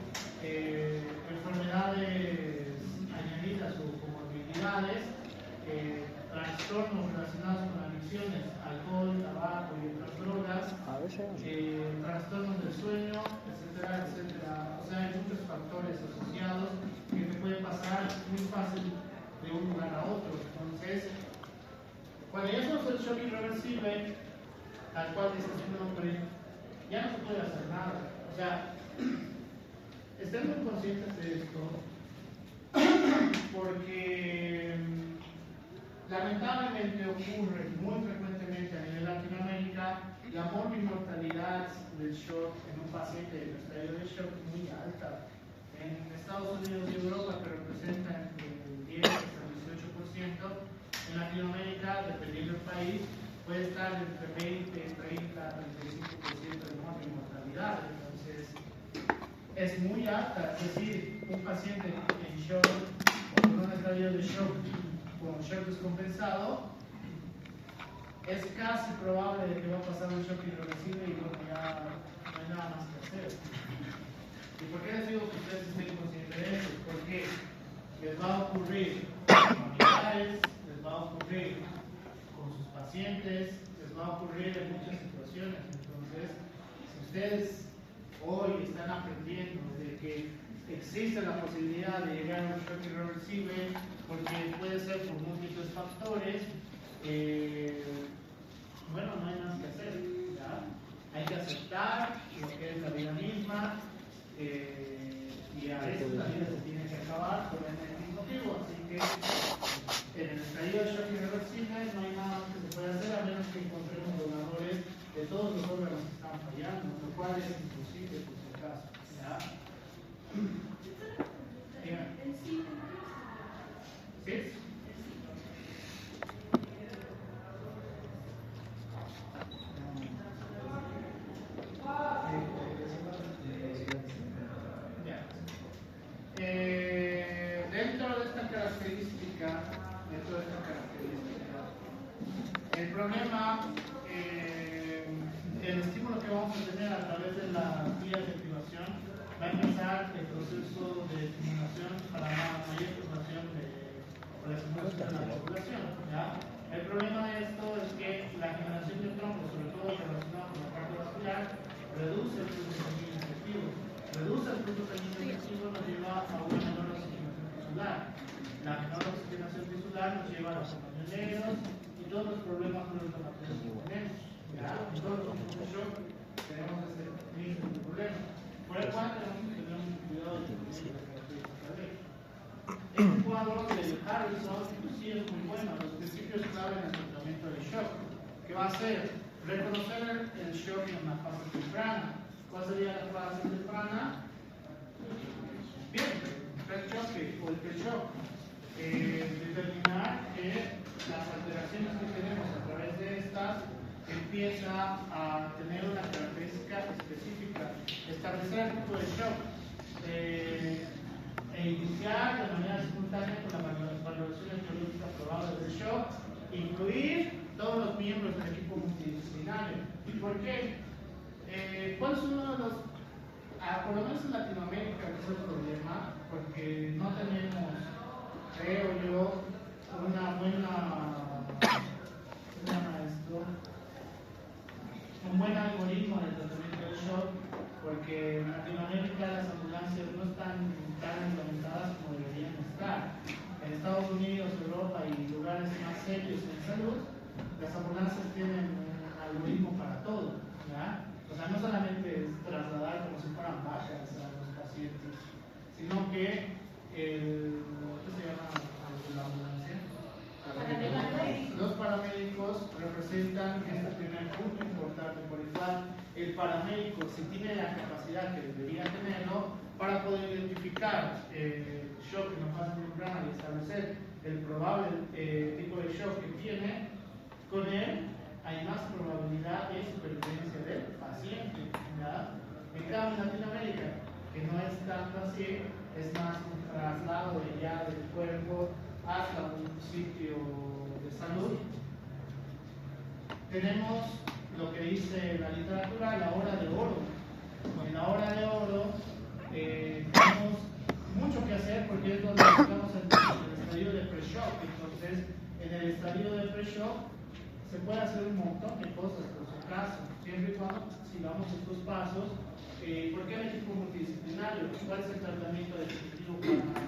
enfermedades añadidas o comorbilidades, trastornos relacionados con adicciones, alcohol, tabaco y otras drogas, trastornos del sueño, etcétera, etcétera. O sea, hay muchos factores asociados que te pueden pasar muy fácil de un lugar a otro. Entonces, cuando ya somos el shock irreversible, tal cual dice su nombre, ya no se puede hacer nada. O sea, estén muy conscientes de esto, porque lamentablemente ocurre muy frecuentemente a nivel Latinoamérica la morbimortalidad del shock en un paciente en estadio de shock muy alta. En Estados Unidos y Europa, que representan el 10 hasta el 18%, en Latinoamérica, dependiendo del país, puede estar entre 20, 30, 35% de morbimortalidad. Entonces, es muy alta. Es decir, un paciente en shock o con un estadio de shock con shock descompensado, es casi probable de que va a pasar un shock irreversible y bueno, ya no hay nada más que hacer. ¿Y por qué les digo que ustedes estén conscientes de eso? Porque les va a ocurrir con familiares, les va a ocurrir con sus pacientes, les va a ocurrir en muchas situaciones. Entonces, si ustedes hoy están aprendiendo de que existe la posibilidad de llegar a un shock irreversible, porque puede ser por múltiples factores, bueno, no hay nada que hacer, ¿ya? Hay que aceptar lo que es la vida misma, y a veces la vida se tiene que acabar por el motivo, así que en el estadio de shock irreversible no hay nada más que se pueda hacer a menos que encontremos donadores de todos los órganos que están fallando, lo cual es imposible por si acaso, ¿ya? ¿Sí? Dentro de esta característica, el problema, el estímulo que vamos a tener a través de las vías de activación va a empezar el proceso de estimulación para la mayor formación de la estimulación de la población, ¿ya? El problema de esto es que la generación de trombos, sobre todo relacionado con la parte vascular, reduce el flujo sanguíneo efectivo. Reduce el flujo sanguíneo efectivo nos lleva a una menor oxigenación tisular. La menor oxigenación tisular nos lleva a los tamaños negros y todos los problemas neuroinflamatorios que tenemos. ¿Ya? En todos los tipos de shock tenemos este mismo problema. Por el cual tenemos que tener mucho cuidado de la ley. Este cuadro de Harrison sí es muy bueno. Los principios clave en el tratamiento del shock. ¿Qué va a hacer? Reconocer el shock en una fase temprana. ¿Cuál sería la fase temprana? Bien, pre-shock o el pre-shock. Determinar que las alteraciones que tenemos a través de estas empieza a tener una característica específica, establecer el tipo de shock e iniciar de manera simultánea con la evaluación etiológica probable del shock, incluir todos los miembros del equipo multidisciplinario. ¿Y por qué? ¿Cuál es uno de los, por lo menos en Latinoamérica, que es el problema? Porque no tenemos, creo yo, un buen algoritmo de tratamiento del shock, porque en Latinoamérica las ambulancias no están tan implementadas como deberían estar. En Estados Unidos, Europa y lugares más serios en salud, las ambulancias tienen un algoritmo para todo, ¿ya? O sea, no solamente es trasladar como si fueran vacas a los pacientes, sino que ¿qué se llama la ambulancia? Los paramédicos representan este primer punto importante, por el cual el paramédico, si tiene la capacidad que debería tenerlo, para poder identificar shock en la fase temprana y establecer el probable tipo de shock que tiene, con él hay más probabilidad de supervivencia del paciente, ¿verdad? En cambio, en Latinoamérica, que no es tanto así, es más un traslado de ya del cuerpo hasta un sitio de salud. Tenemos lo que dice la literatura, la hora de oro. En la hora de oro tenemos mucho que hacer porque es donde estamos en el estadio de pre-shock. Entonces, en el estadio de pre-shock se puede hacer un montón de cosas por su caso, siempre y cuando sigamos estos pasos. ¿Por qué el equipo multidisciplinario? ¿Cuál es el tratamiento definitivo para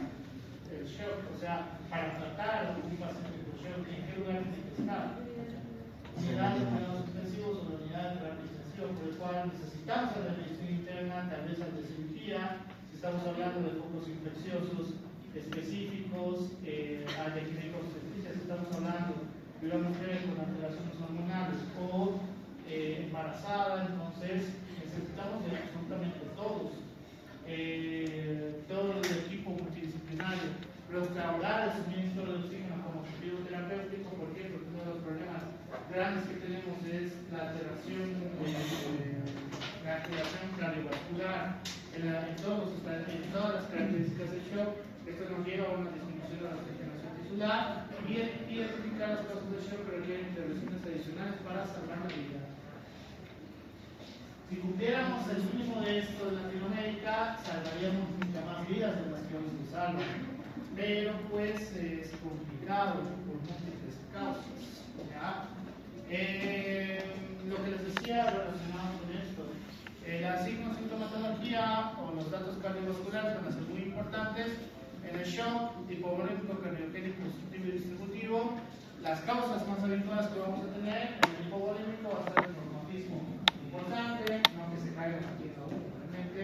el shock? O sea, para tratar a un paciente con shock, ¿en qué lugar tiene que estar? Unidad de cuidados intensivos o la unidad de terapia intensiva, por el cual necesitamos a la medicina interna, tal vez al de cirugía, si estamos hablando de focos infecciosos específicos, al de ginecobstetricia, si estamos hablando de una mujer con alteraciones hormonales o embarazada, entonces necesitamos de absolutamente todos. Todo el equipo multidisciplinario, restaurar el suministro de oxígeno como objetivo terapéutico. ¿Por qué? Porque uno de los problemas grandes que tenemos es la alteración cardiovascular en todas las características del shock. Esto nos lleva a una disminución de la oxigenación tisular y identificar las causas del shock que requieren intervenciones adicionales para salvar la vida. Si cumpliéramos el mínimo de esto en Latinoamérica, salvaríamos muchas más vidas de las que hoy se salvan. Pero pues es complicado por múltiples causas, ¿ya? Lo que les decía relacionado con esto, la signo-sintomatología o los datos cardiovasculares van a ser muy importantes. En el shock hipovolémico, cardiogénico, constructivo y distributivo, las causas más habituales que vamos a tener en el hipovolémico va a ser el traumatismo importante, no que se caiga aquí probablemente,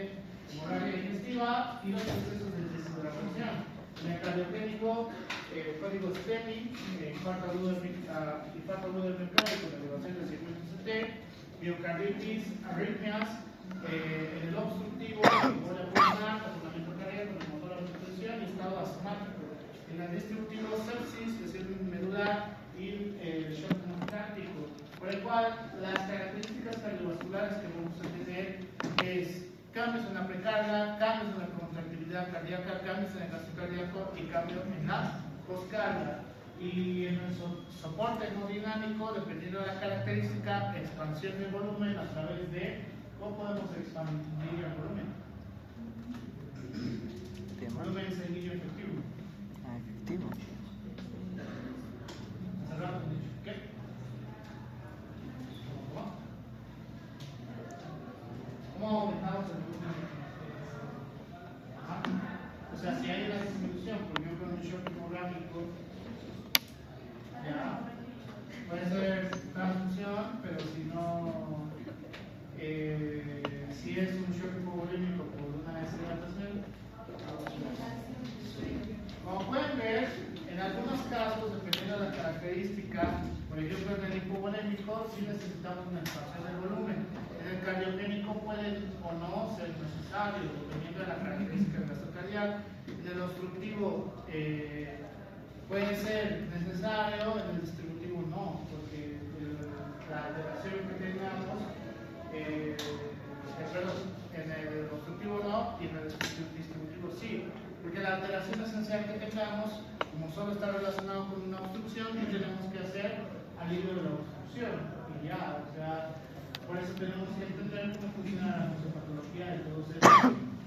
hemorragia digestiva y los procesos de deshidratación. En el cardiogénico, código STEMI, infarto agudo del mercado con elevación del circuito CT, miocarditis, arritmias, en el obstructivo, embolia pulmonar, razonamiento cardíaco, motor de hipertensión y estado asmático. En el distributivo, sepsis, lesión medular y shock anafiláctico. Por el cual, las características cardiovasculares que vamos a tener es cambios en la precarga, cambios en la contractilidad cardíaca, cambios en el gasto cardíaco y cambios en la poscarga. Y en el soporte hemodinámico, dependiendo de la característica, expansión del volumen a través de cómo podemos expandir el volumen. Volumen sanguíneo efectivo. Efectivo. Hace rato he dicho, ¿qué? ¿Cómo aumentamos el volumen? O sea, si hay una disminución, por ejemplo, en un shock hemorrágico, ya, puede ser transfusión, pero si no, si es un shock hipovolémico por una deshidratación, como pueden ver, en algunos casos, dependiendo de la característica, por ejemplo, en el hipovolémico, sí necesitamos una expansión del volumen. En el cardiogénico puede o no ser necesario, dependiendo de la característica del gasto cardíaco. En el obstructivo puede ser necesario, en el distributivo no, porque la alteración que tengamos, perdón, en el obstructivo no y en el distributivo sí. Porque la alteración esencial que tengamos, como solo está relacionado con una obstrucción, ¿qué tenemos que hacer? Alivio de la obstrucción. Y ya, o sea, por eso tenemos que entender cómo funciona la fisiopatología de todos ellos,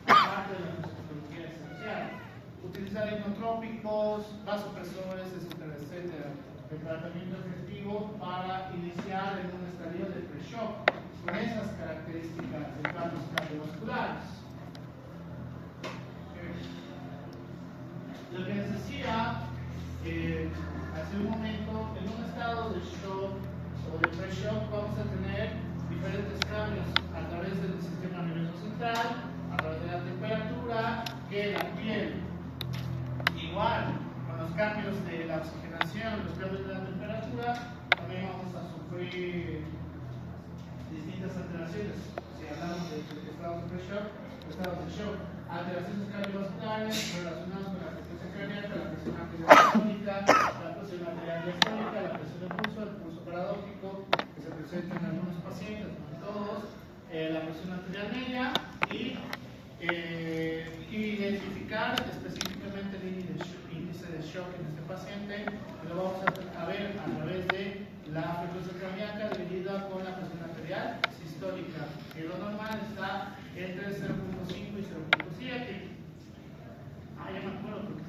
aparte de la fisiopatología esencial. Utilizar hipnotrópicos, vasopresores, etcétera, etcétera. El tratamiento efectivo para iniciar en un estadio de pre-shock con esas características de cambios cardiovasculares. Lo que les decía hace un momento, en un estado de shock o de pre-shock vamos a tener diferentes cambios a través del sistema nervioso central, a través de la temperatura, que la piel. Igual, con los cambios de la oxigenación, los cambios de la temperatura, también vamos a sufrir distintas alteraciones. Si hablamos de estados de pre-shock, estados de shock, alteraciones cardiovasculares relacionadas con la frecuencia cardíaca, la presión arterial diastólica, la presión arterial diastólica, la presión de pulso, el pulso paradójico, que se presenta en algunos pacientes, no en todos, la presión arterial media y identificar específicamente el índice de shock en este paciente, que lo vamos a ver a través de la frecuencia cardíaca dividida con la presión arterial sistólica, que lo normal está entre 0.5 y 0.7. Ya me acuerdo porque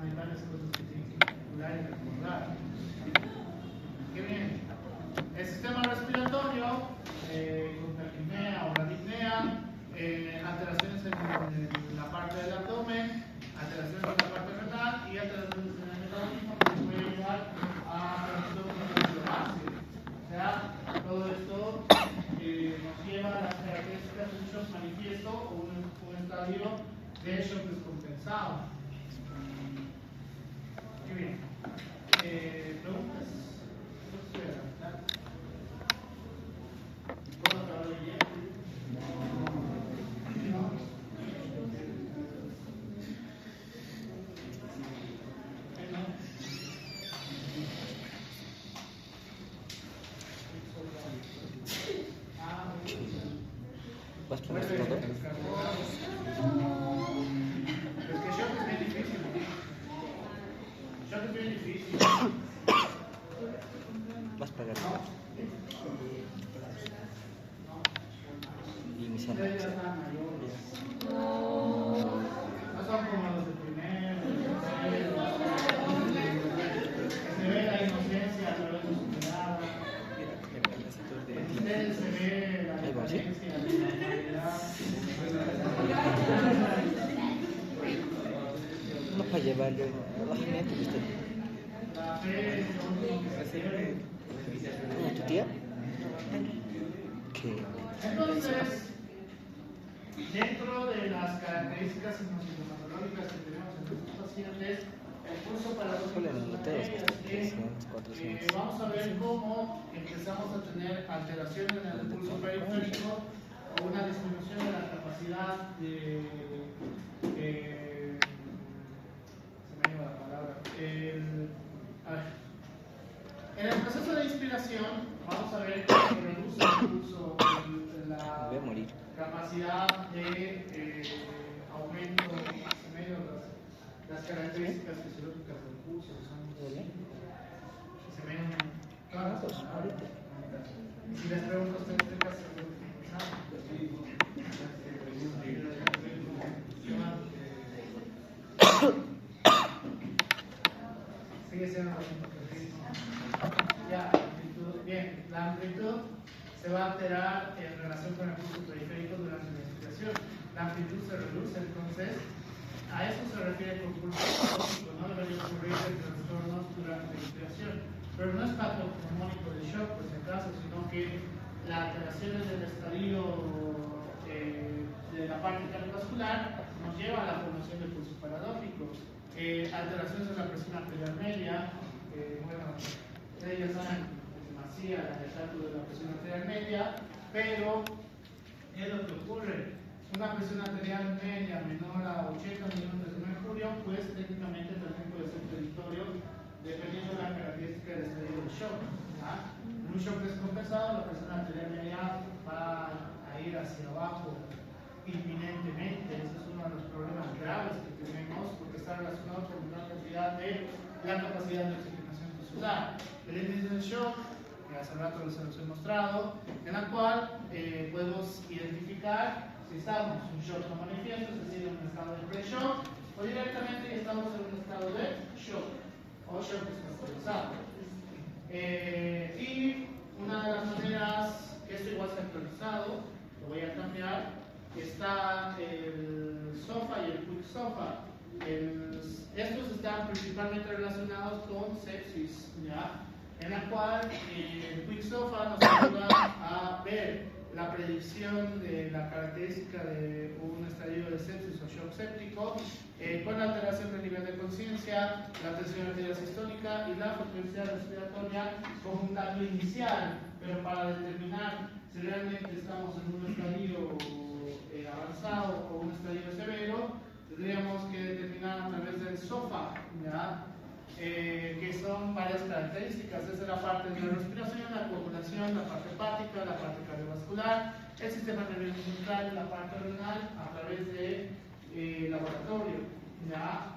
hay varias cosas que tienen que calcular y recordar. Qué bien. El sistema respiratorio, con taquipnea o bradipnea, alteraciones en la parte del abdomen, alteraciones en la parte renal y alteraciones en el metabolismo que nos puede llevar a trastornos. O sea, todo esto nos lleva a las características de un shock manifiesto o un estadio de shock descompensado. Muy bien. ¿Preguntas? ¿Puedo acabar de leer? ¿No? ¿Vas por nuestro lado? Es que shock es bien difícil. Shock es bien difícil. ¿Vas para acá? Iniciando. Ustedes ya están mayores. No son como los de primero, que se ve la inocencia a través de su mirada. Ustedes se ve la diferencia de la realidad. No para llevarlo. Bájame, ¿viste? La fe es lo único que se ve. ¿Tu tía? ¿Qué? Entonces, dentro de las características sintomatológicas que tenemos en estos pacientes, el pulso paradójico es que vamos a ver cómo empezamos a tener alteraciones en el pulso periférico o una disminución de la capacidad de se me lleva la palabra. En el proceso de inspiración vamos a ver que se reduce el pulso, la Voy a morir. capacidad de aumento medio las características fisiológicas del pulso son se ven claras. Y si les pregunto a ustedes qué pasa sigue siendo lo mismo que ya, amplitud. Bien, la amplitud se va a alterar en relación con el pulso periférico durante la inspiración. La amplitud se reduce, entonces a eso se refiere con pulso paradójico, no debería ocurrir el trastorno durante la inspiración. Pero no es patognomónico del shock, por si acaso, sino que la alteración del estadio de la parte cardiovascular nos lleva a la formación del pulso paradójico. Alteraciones en la presión arterial media, bueno, ustedes ya saben, demasiada el cálculo de la presión arterial media, pero ¿qué es lo que ocurre? Una presión arterial media menor a 80 millones de mercurio, pues técnicamente también puede ser predictorio dependiendo de la característica del estadio del shock. En un shock descompensado, la presión arterial media va a ir hacia abajo inminentemente. Ese es uno de los problemas graves que tenemos porque está relacionado con la cantidad de la capacidad de oxigenación tisular. El índice de shock, que hace rato les he mostrado, en la cual podemos identificar si estamos en un shock no manifiesto, es decir, en un estado de pre-shock, o directamente estamos en un estado de shock o shock descontrolado. Y una de las maneras, que esto igual se ha actualizado, lo voy a cambiar, está el SOFA y el Quick SOFA. Estos están principalmente relacionados con sepsis, ¿ya? En la cual el Quick SOFA nos ayuda a ver la predicción de la característica de un estadio de sepsis o shock séptico con la alteración del nivel de conciencia, la tensión arterial sistólica y la frecuencia respiratoria como un dato inicial, pero para determinar si realmente estamos en un estadio avanzado o un estadio severo, tendríamos que determinar a través del SOFA, ¿ya? Que son varias características. Esa es la parte de la respiración, la coagulación, la parte hepática, la parte cardiovascular, el sistema nervioso central, la parte renal a través de laboratorio, ¿ya?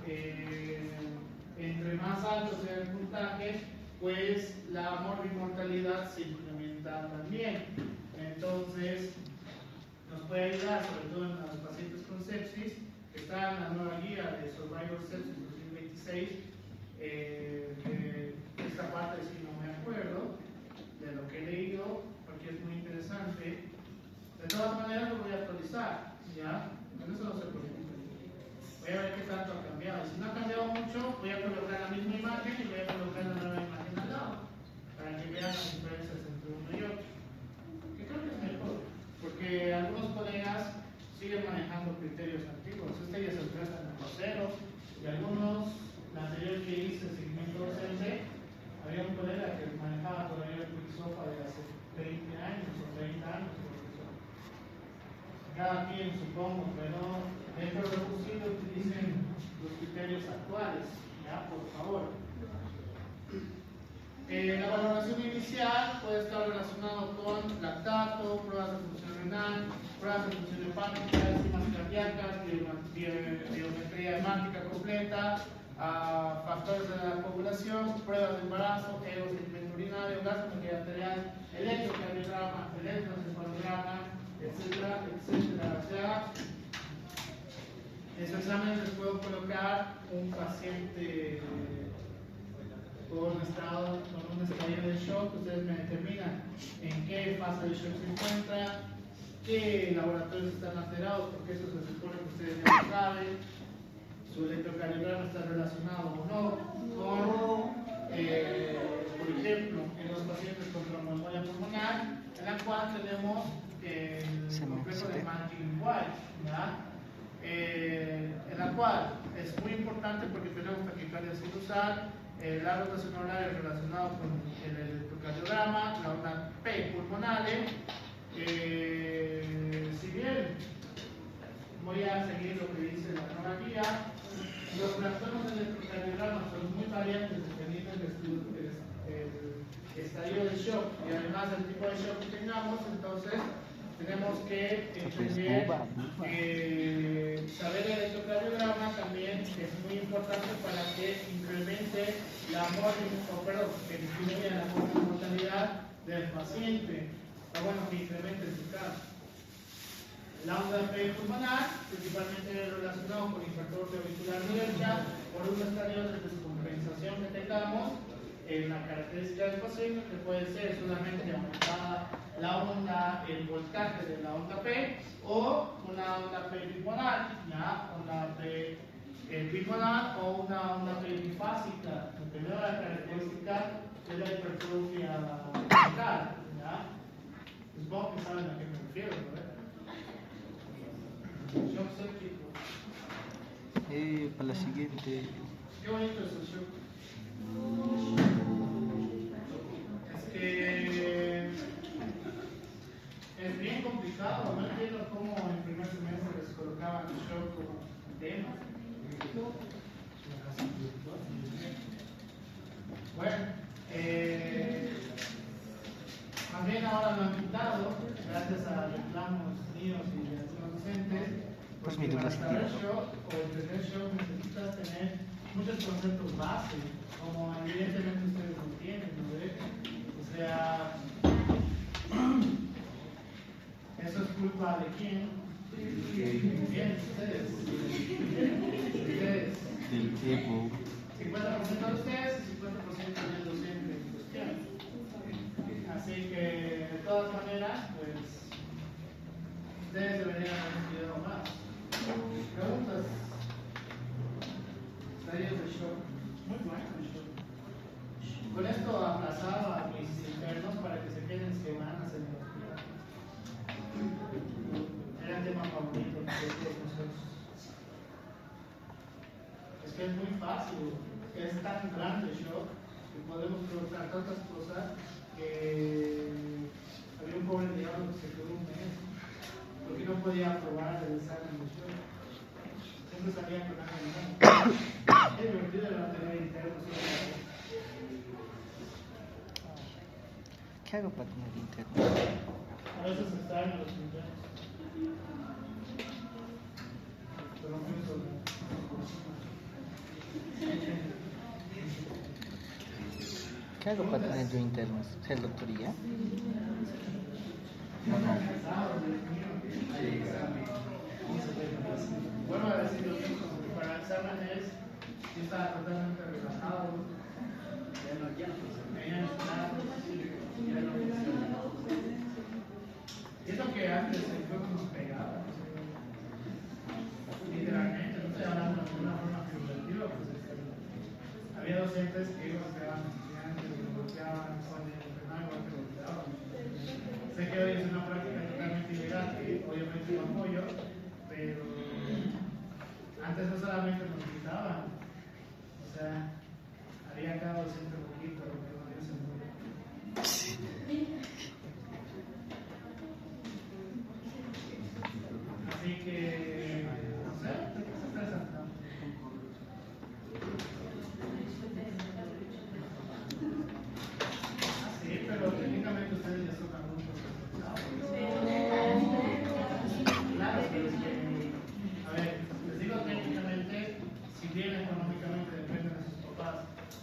Entre más alto sea el puntaje, pues la morbimortalidad se incrementa también. Entonces, nos puede ayudar, sobre todo en los pacientes con sepsis, que está en la nueva guía de Survivor Sepsis 2026. Esta parte sí no me acuerdo de lo que he leído, porque es muy interesante. De todas maneras, lo voy a actualizar, ¿ya? Con eso no se preocupen. Voy a ver qué tanto ha cambiado. Si no ha cambiado mucho, voy a colocar la misma imagen y voy a colocar la nueva imagen al lado, para que vean las diferencias entre uno y otro. Que creo que es mejor, porque algunos colegas siguen manejando criterios antiguos. Este ya se trata en el cero, y algunos, la anterior que hice, segmento docente, había un colega que manejaba todavía el Quick SOFA de hace 20 años o 30 años. Cada quien, supongo, pero dentro de lo posible utilicen los criterios actuales, ¿ya? Por favor. La valoración inicial puede estar relacionado con lactato, pruebas de función renal, pruebas de función hepática, enzimas cardíacas, biometría hemática completa, factores de la coagulación, pruebas de embarazo, segmento urinario, gasometría arterial, electrocardiograma, electroencefalograma, etcétera, etcétera. O sea, en su examen les puedo colocar un paciente con un estadio de shock. Ustedes me determinan en qué fase de shock se encuentra, qué laboratorios están alterados, porque eso se supone que ustedes ya lo saben. Su electrocardiograma está relacionado o no con, por ejemplo, en los pacientes con tromboembolia pulmonar, en la cual tenemos el complejo de Mankin-White, en la cual es muy importante porque tenemos taquicardia sinusal, la rotación horaria relacionada con el electrocardiograma, la onda P pulmonale. Si bien voy a seguir lo que dice la nueva guía, los trastornos del electrocardiograma son muy variantes dependiendo del estadio de shock y además del tipo de shock que tengamos. Entonces tenemos que entender saber el electrocardiograma también es muy importante para que incremente la disminuya la mortalidad del paciente, o bueno, que incremente en su caso. La onda P pulmonar, principalmente relacionado con infarto auricular derecha, por un estadio de descompensación que tengamos en la característica del paciente, que puede ser solamente aumentada la onda, el voltaje de la onda P, o una onda P bipolaar, ¿ya? Una P bipolaar o una onda P bifásica, dependiendo de la característica de la hipertrofia local, ¿ya? Supongo que saben a qué me refiero, ¿verdad? Shock séptico. Para la siguiente. Qué bonito es el shock. Es que es bien complicado, no entiendo cómo en primer semestre les colocaban el shock como tema. Bueno, también ahora lo han quitado, gracias a reclamos míos y de algunos docentes, mi duda para si saber tiene. shock o entender shock necesitas tener muchos conceptos base, como evidentemente ustedes no tienen, ¿no ve? O sea, eso es culpa de quién. Bien, ustedes. Ustedes. Del Evo. 50% de ustedes y 50% del docente en cuestión. Así que, de todas maneras, pues, ustedes deberían haber estudiado más. Preguntas. Talleres de shock. Muy bueno el shock. Con esto aplazaba a mis internos para que se queden semanas en el hospital. Era el tema favorito de todos nosotros. Es que es muy fácil, es tan grande el shock que podemos provocar tantas cosas que había un pobre diablo que se quedó un mes porque no podía aprobar el examen de shock. Siempre salía con algo nuevo. Es divertido la teoría interna. ¿Qué hago para tener internet? A veces extraño los internos. Pero no pienso nada. ¿Qué hago para tener yo internos? ¿Ser doctoría? No, no. Vuelvo a decir lo mismo, porque para exámenes yo estaba totalmente relajado. Venían estudiando, ya no funcionaba. Y es lo que antes el juego nos pegaba. Literalmente, no estoy hablando de una forma figurativa, pues había docentes que golpeaban estudiantes, que golpeaban, con el enfermero que golpeaban. Sé que hoy es una práctica totalmente ilegal, que obviamente lo apoyo, pero antes no solamente nos gritaban, o sea, había cada docente poquito, lo que no se murió. Así que, no sé, ¿de qué se estresan? Sí, pero técnicamente ustedes ya son adultos responsables. Claro, pero es que, a ver, les digo técnicamente, si bien económicamente dependen de sus papás,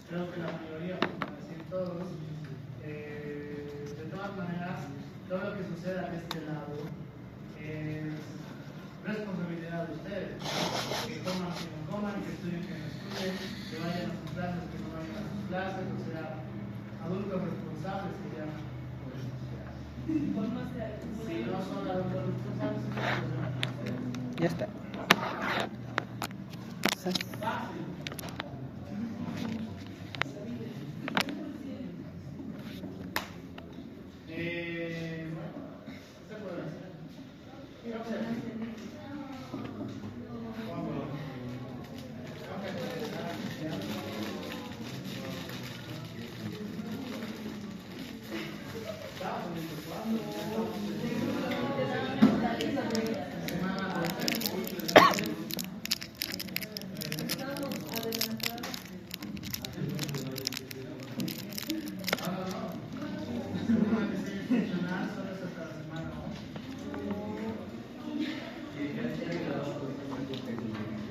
creo que la mayoría, por no decir todos, de todas maneras, todo lo que suceda de este lado es responsabilidad de ustedes. Que coman, que no coman, que estudien, que no estudien, que vayan a sus clases, que no vayan a sus clases, o sea, adultos responsables que llaman. Si no son adultos responsables, entonces Ya está. fácil. Bueno, ¿qué se puede hacer? ¿Qué hacer?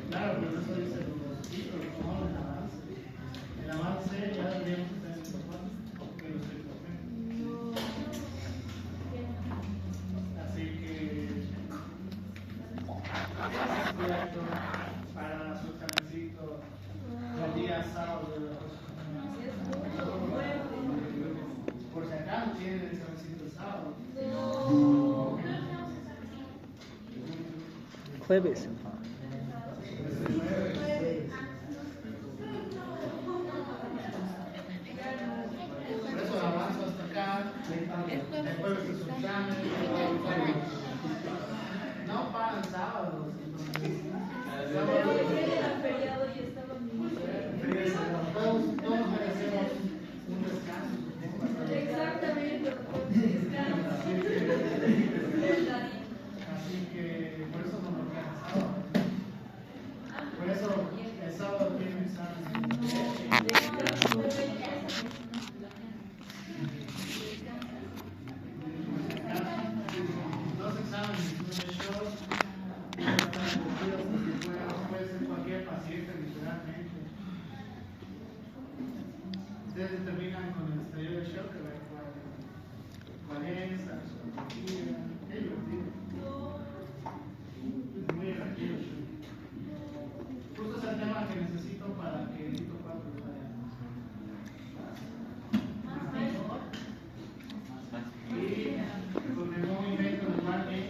Claro, pero eso dice los títulos, no el avance. El avance ya deberíamos estar en esa parte, que lo estoy comiendo. Así que, estudiando para su examencito el día sábado de la próxima semana. Por si acaso tienen el examencito el sábado. Jueves. Por eso avanzo hasta acá. El jueves es su examen. No pagan sábados. Todos merecemos un descanso. Así que por eso no nos quedan sábado. Por eso el sábado tiene examen. Dos exámenes, uno de shock y otro de Ustedes determinan con el estallido de shock cuál es, la psicología, qué divertido. Es muy divertido. Justo es el tema que necesito para que el hito 4 vaya. Y con el movimiento normal es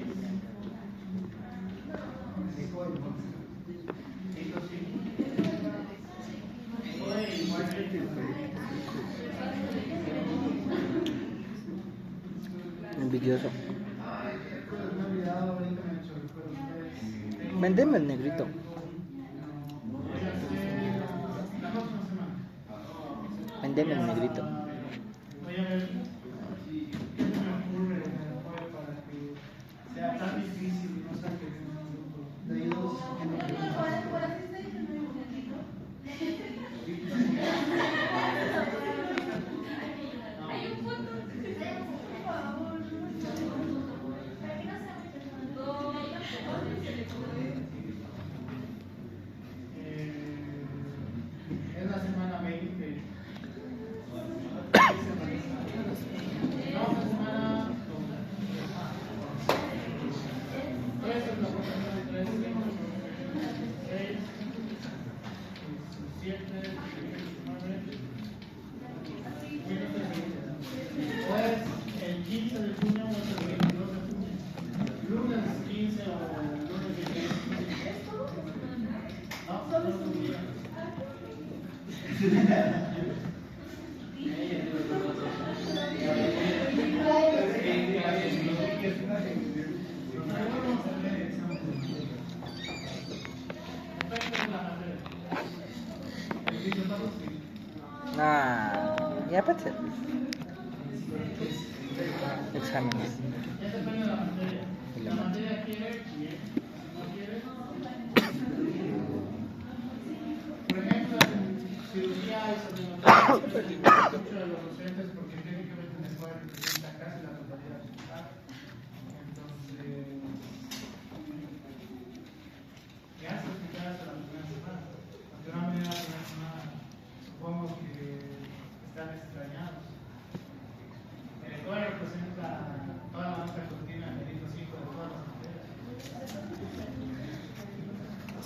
hito 5. Envidioso. Vendeme el negrito. Vendeme el negrito. Voy a ver qué se me ocurre para que sea tan difícil y no saque de ahí dos Hay un punto. es la semana 20. Pues el 15 de junio o el 22 de junio. Lunes 15 o lunes 16. No, solo es un día. Ah, ya pensé. Exámenes. Ya depende de la materia. Si la materia quiere, bien. Si no quiere, por ejemplo, en cirugía y sobrenombramiento, muchos de los docentes, porque técnicamente en el cuadro representa casi la totalidad del hospital. Entonces, ya se explicará hasta la primera semana. Porque de una manera la primera semana, supongo que están extrañados. El cuadro representa toda la nota continua del delito 5 de todas las materias.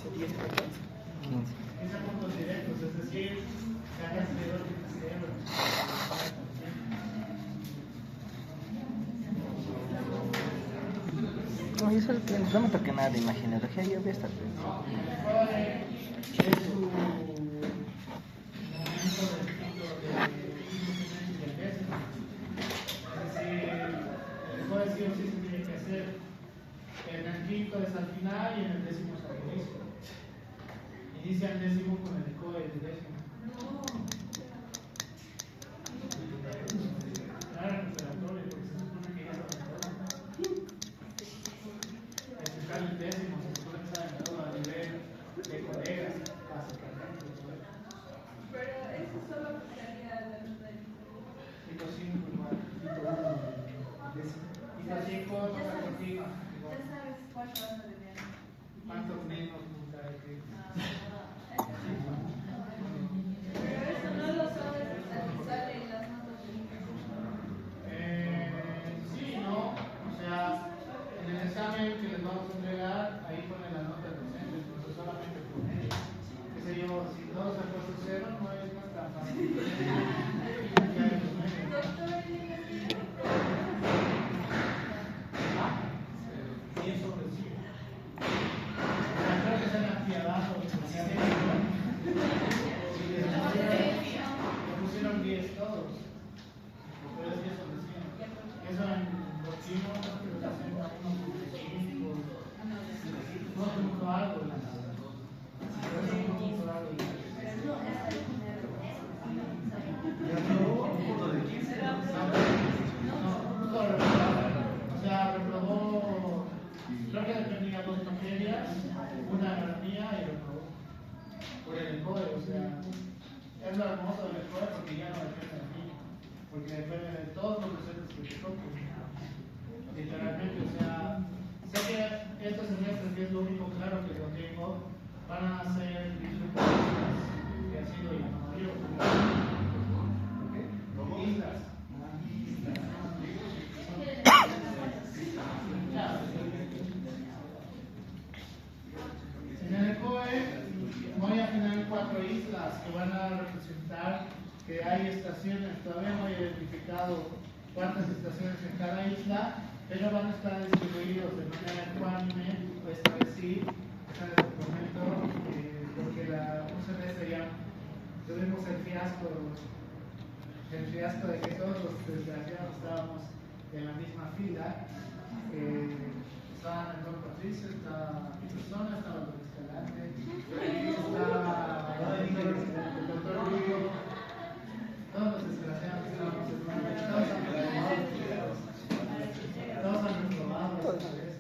15. 15 puntos directos, es decir, cargas de cerebro. No, yo solo pienso, no me toque nada de imaginología, yo voy a estar. No, es su momento del ciclo del décimo. Es decir, el jueves sí o sí se tiene que hacer. En el quinto es al final y en el décimo es al inicio. Inicia el décimo con el COE del décimo. Claro, recuperatorio, porque se supone que ya lo todo. El fiscal del décimo se supone que sabe todo a nivel de colegas, básicamente. Pero eso solo aplicaría a la nota del Hito 5 igual. Hito 5 nota continua. Ya sabes cuánto vas a tener. ¿Cuántos menos nunca hay que? Pero eso no lo sabes hasta que salen las notas del Sí, no. O sea, en el examen que les vamos a entregar, ahí pone la nota del docente, entonces solamente pone, qué sé yo, si todos han puesto 0, no es más tan fácil. Y eso recibe. O sea, creo que se han apiadado, porque se han hecho, y le pusieron 10 todos. Pero es que eso recibe. Eso en continuo, creo que hacen a 1.5. No, punto algo. Pero es 1.algo. O sea, reprobó, creo que dependía 2 materias, una agronomía y reprobó por el COE. O sea, es lo hermoso del COE porque ya no depende de mí, porque depende de todos los docentes que te toquen. Literalmente, o sea, sé que estos semestres, que es lo único claro que lo tengo, van a ser disciplinas que ha sido y no yo. presentar que hay estaciones, todavía no he identificado cuántas estaciones en cada isla, pero van a estar distribuidos de manera ecuánime, esta vez sí, esta vez les comento, porque un semestre ya tuvimos el fiasco de que todos los desgraciados estábamos en la misma fila. Estaba el doctor Patricio, estaba mi persona, estaba el doctor Escalante, estaba el doctor Lugo, todos los desgraciados estábamos en una vez, todos han reprobado esta vez.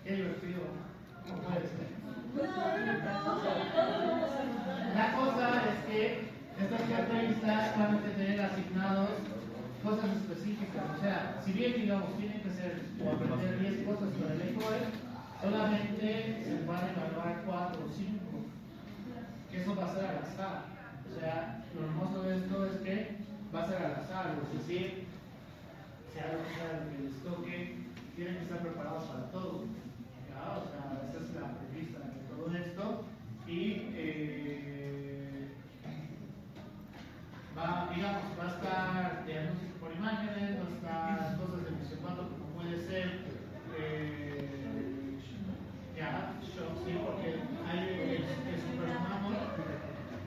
Qué divertido, ¿cómo puede ser? La cosa es que estas 4 islas van a tener asignados cosas específicas, o sea, si bien digamos tienen que ser o aprender 10 cosas para el ECOE, solamente se van a evaluar 4 o 5, que eso va a ser al azar. O sea, lo hermoso de esto es que va a ser al azar, es decir, sea lo que sea que les toque, tienen que estar preparados para todo. ¿Ya? O sea, esa es la premisa de todo esto. Y va a estar diagnóstico por imágenes, va a estar cosas de fisiopatología como puede ser shock, sí, porque hay el superhumano,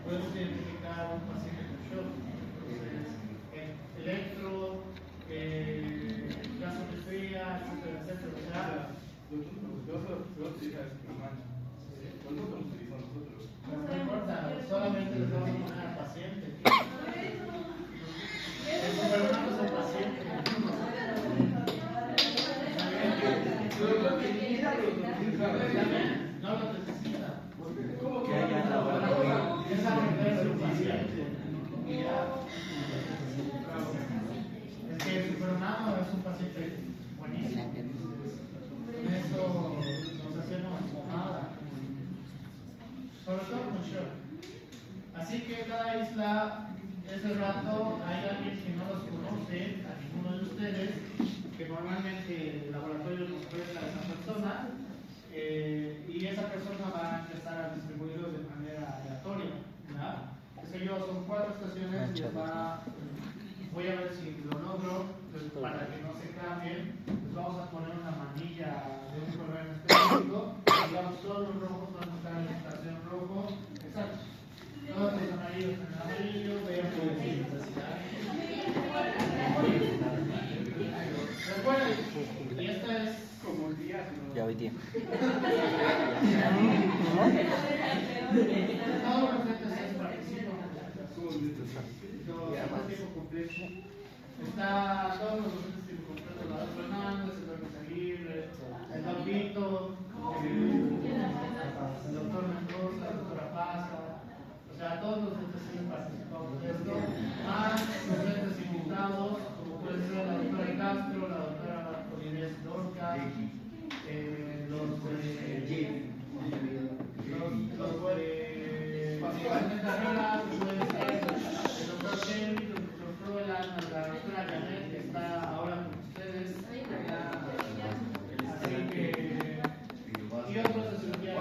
puedes identificar un paciente con shock. Entonces, electro, gasometría, etcétera, etcétera. O sea, no importa, solamente les vamos a poner al paciente. El superhumano es el paciente. No lo necesita. ¿Cómo que haya en laboratorio? Es aprender del paciente. Es que el superhumano es un paciente buenísimo. Con eso nos hacemos nada. Sobre todo con shock. Así que cada isla, ese rato, hay alguien que no los conoce, a ninguno de ustedes, que normalmente el laboratorio nos presta a esa persona, y esa persona va a empezar a distribuirlos de manera aleatoria. ¿Ya? Ese yo son 4 estaciones y voy a ver si lo logro, para que no se cambien. Les vamos a poner una manilla de un color en específico, digamos todos los rojos van a estar en la estación rojo, exacto. Todos los amarillos en el amarillo, vean por aquí. Recuerden, y esta es como el día. Ya hoy día. Todos los ETCs participan. Tiempo completo. Está todos los docentes tiempo completo, la doctora Fernández, el doctor Aguirre, el Pampito, el doctor Mendoza, la doctora Paza. O sea, todos los ETCs participamos de esto, más docentes invitados, como puede ser la doctora Castro, la doctora Olivia Dorca, Paciente Carrera, puede ser el doctor Kelly, el doctor Froeland, la doctora Janet, que está ahora con ustedes. Así que, y otros de cirugía.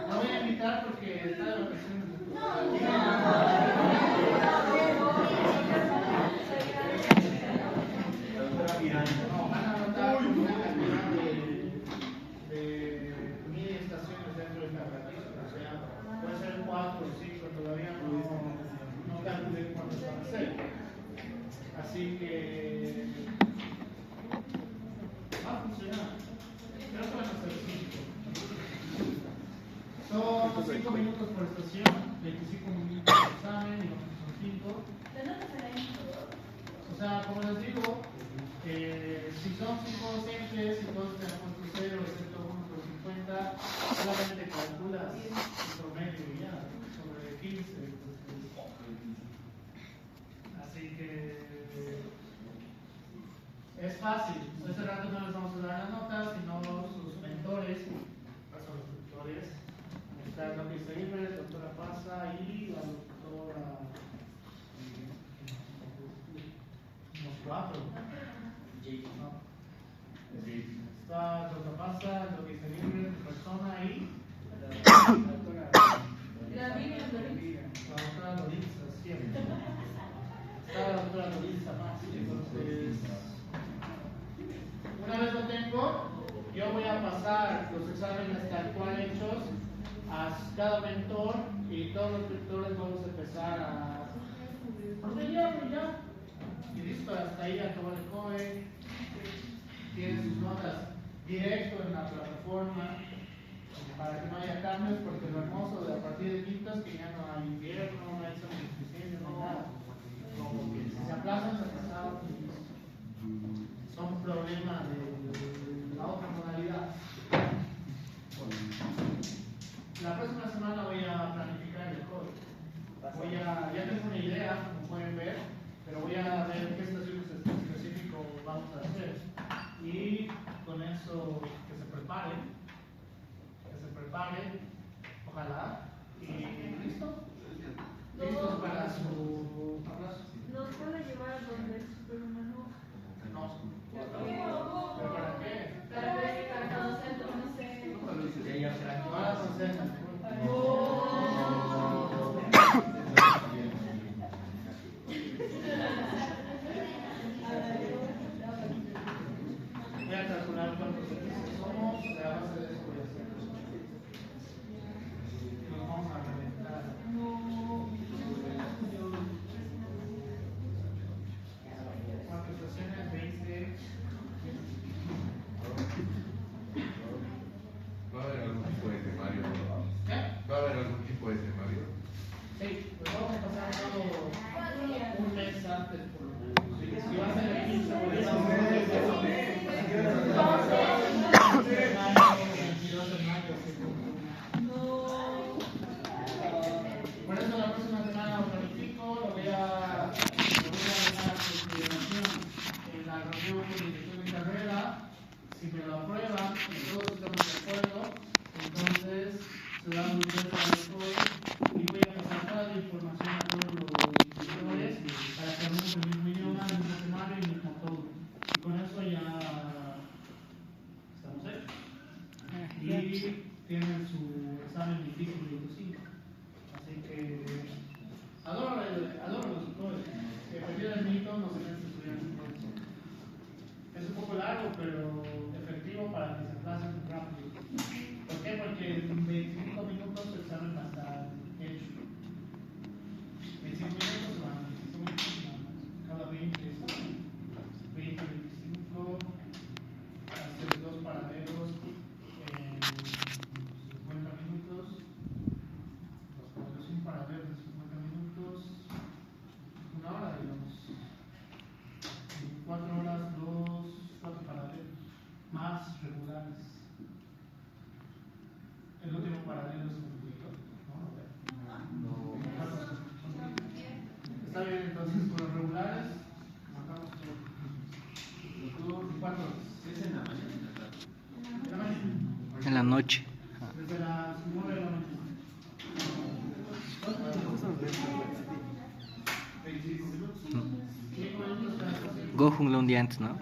No voy a invitar porque está de vacaciones. No, van a notar una cantidad de mini estaciones dentro de cada ratito. O sea, puede ser 4 o 5, todavía no calculé cuántos van a ser. Así que va a funcionar. Creo que van a ser 5. Son 5 minutos por estación, 25 minutos por examen, digamos que son 5. O sea, como les digo, si son 5 docentes y todos tenemos crucero, excepto uno por 50, solamente calculas el promedio y ya, sobre 15. Así que es fácil. Este rato no les vamos a dar las notas, sino sus mentores, son los tutores. Está el doctor Aguirre, la doctora Paza y la doctora Unos 4. No. Está lo que pasa, lo que se vive en persona y la doctora Loritza, siempre. Está la doctora Loritza más. Entonces, una vez lo tengo, yo voy a pasar los exámenes tal cual hechos a cada mentor y todos los mentores vamos a empezar a... Pues ya. Y listo, hasta ahí acabó el COE. Tiene sus notas directo en la plataforma para que no haya cambios, porque lo hermoso de a partir de quinto es que ya no hay invierno, no hay examen suficiente, no hay nada. Como que si se aplazan, se aplazaron. Son problemas de la otra modalidad. La próxima semana voy a planificar el COE. Ya tengo una idea, como pueden ver, pero voy a ver qué estaciones específico vamos a hacer. Y con eso que se preparen, ojalá, y listo. ¿Listos para su abrazo? ¿Nos puede llevar a donde el superhumano? No. ¿Pero para qué? Para conocer, no sé. Ahora conocer. Voy a calcular cuántos equipos somos, y a base de eso voy a hacer. Nos vamos a reventar. ¿Cuántas estaciones? 20. ¿Va a haber algún tipo de temario? ¿Qué? ¿Va a haber algún tipo de temario? Sí, pues vamos a pasar todo un mes antes por lo menos. Si va a ser el 15, por eso vamos a hacer eso. 22 de mayo. Por eso la próxima semana lo planifico, lo voy a dejar a consideración en la reunión con el director de carrera. Si me lo aprueban y todos estamos de acuerdo, entonces se da un ingreso al COE y voy a pasar toda la información a todos los instructores para que hablemos el mismo idioma, el mismo temario y el mismo todo. Y con eso ya estamos hechos. Y tienen su examen difícil de inclusive. Así que adoro los tutores. Que perdieron el mito no se ven estudiantes por eso. Es un poco largo, pero efectivo para que se aplacen rápido. ¿Por qué? Porque en 25 minutos el examen va a estar hecho. 25 minutos se van, 25 minutos se van. Cada 20 es 20, 25, hacer 2 paralelos en 50 minutos. Los paralelos, un paralelo de 50 minutos, una hora, digamos. 4 horas, 4 paralelos, más regulares. El último paralelo es un poquito, ¿no? Está bien, entonces con los regulares, marcamos todo. 4 horas. ¿Es en la mañana? En la mañana. En la noche. Desde las 9 de la mañana. 25 minutos. 5 minutos cada estación. Go Hung un día antes, ¿no?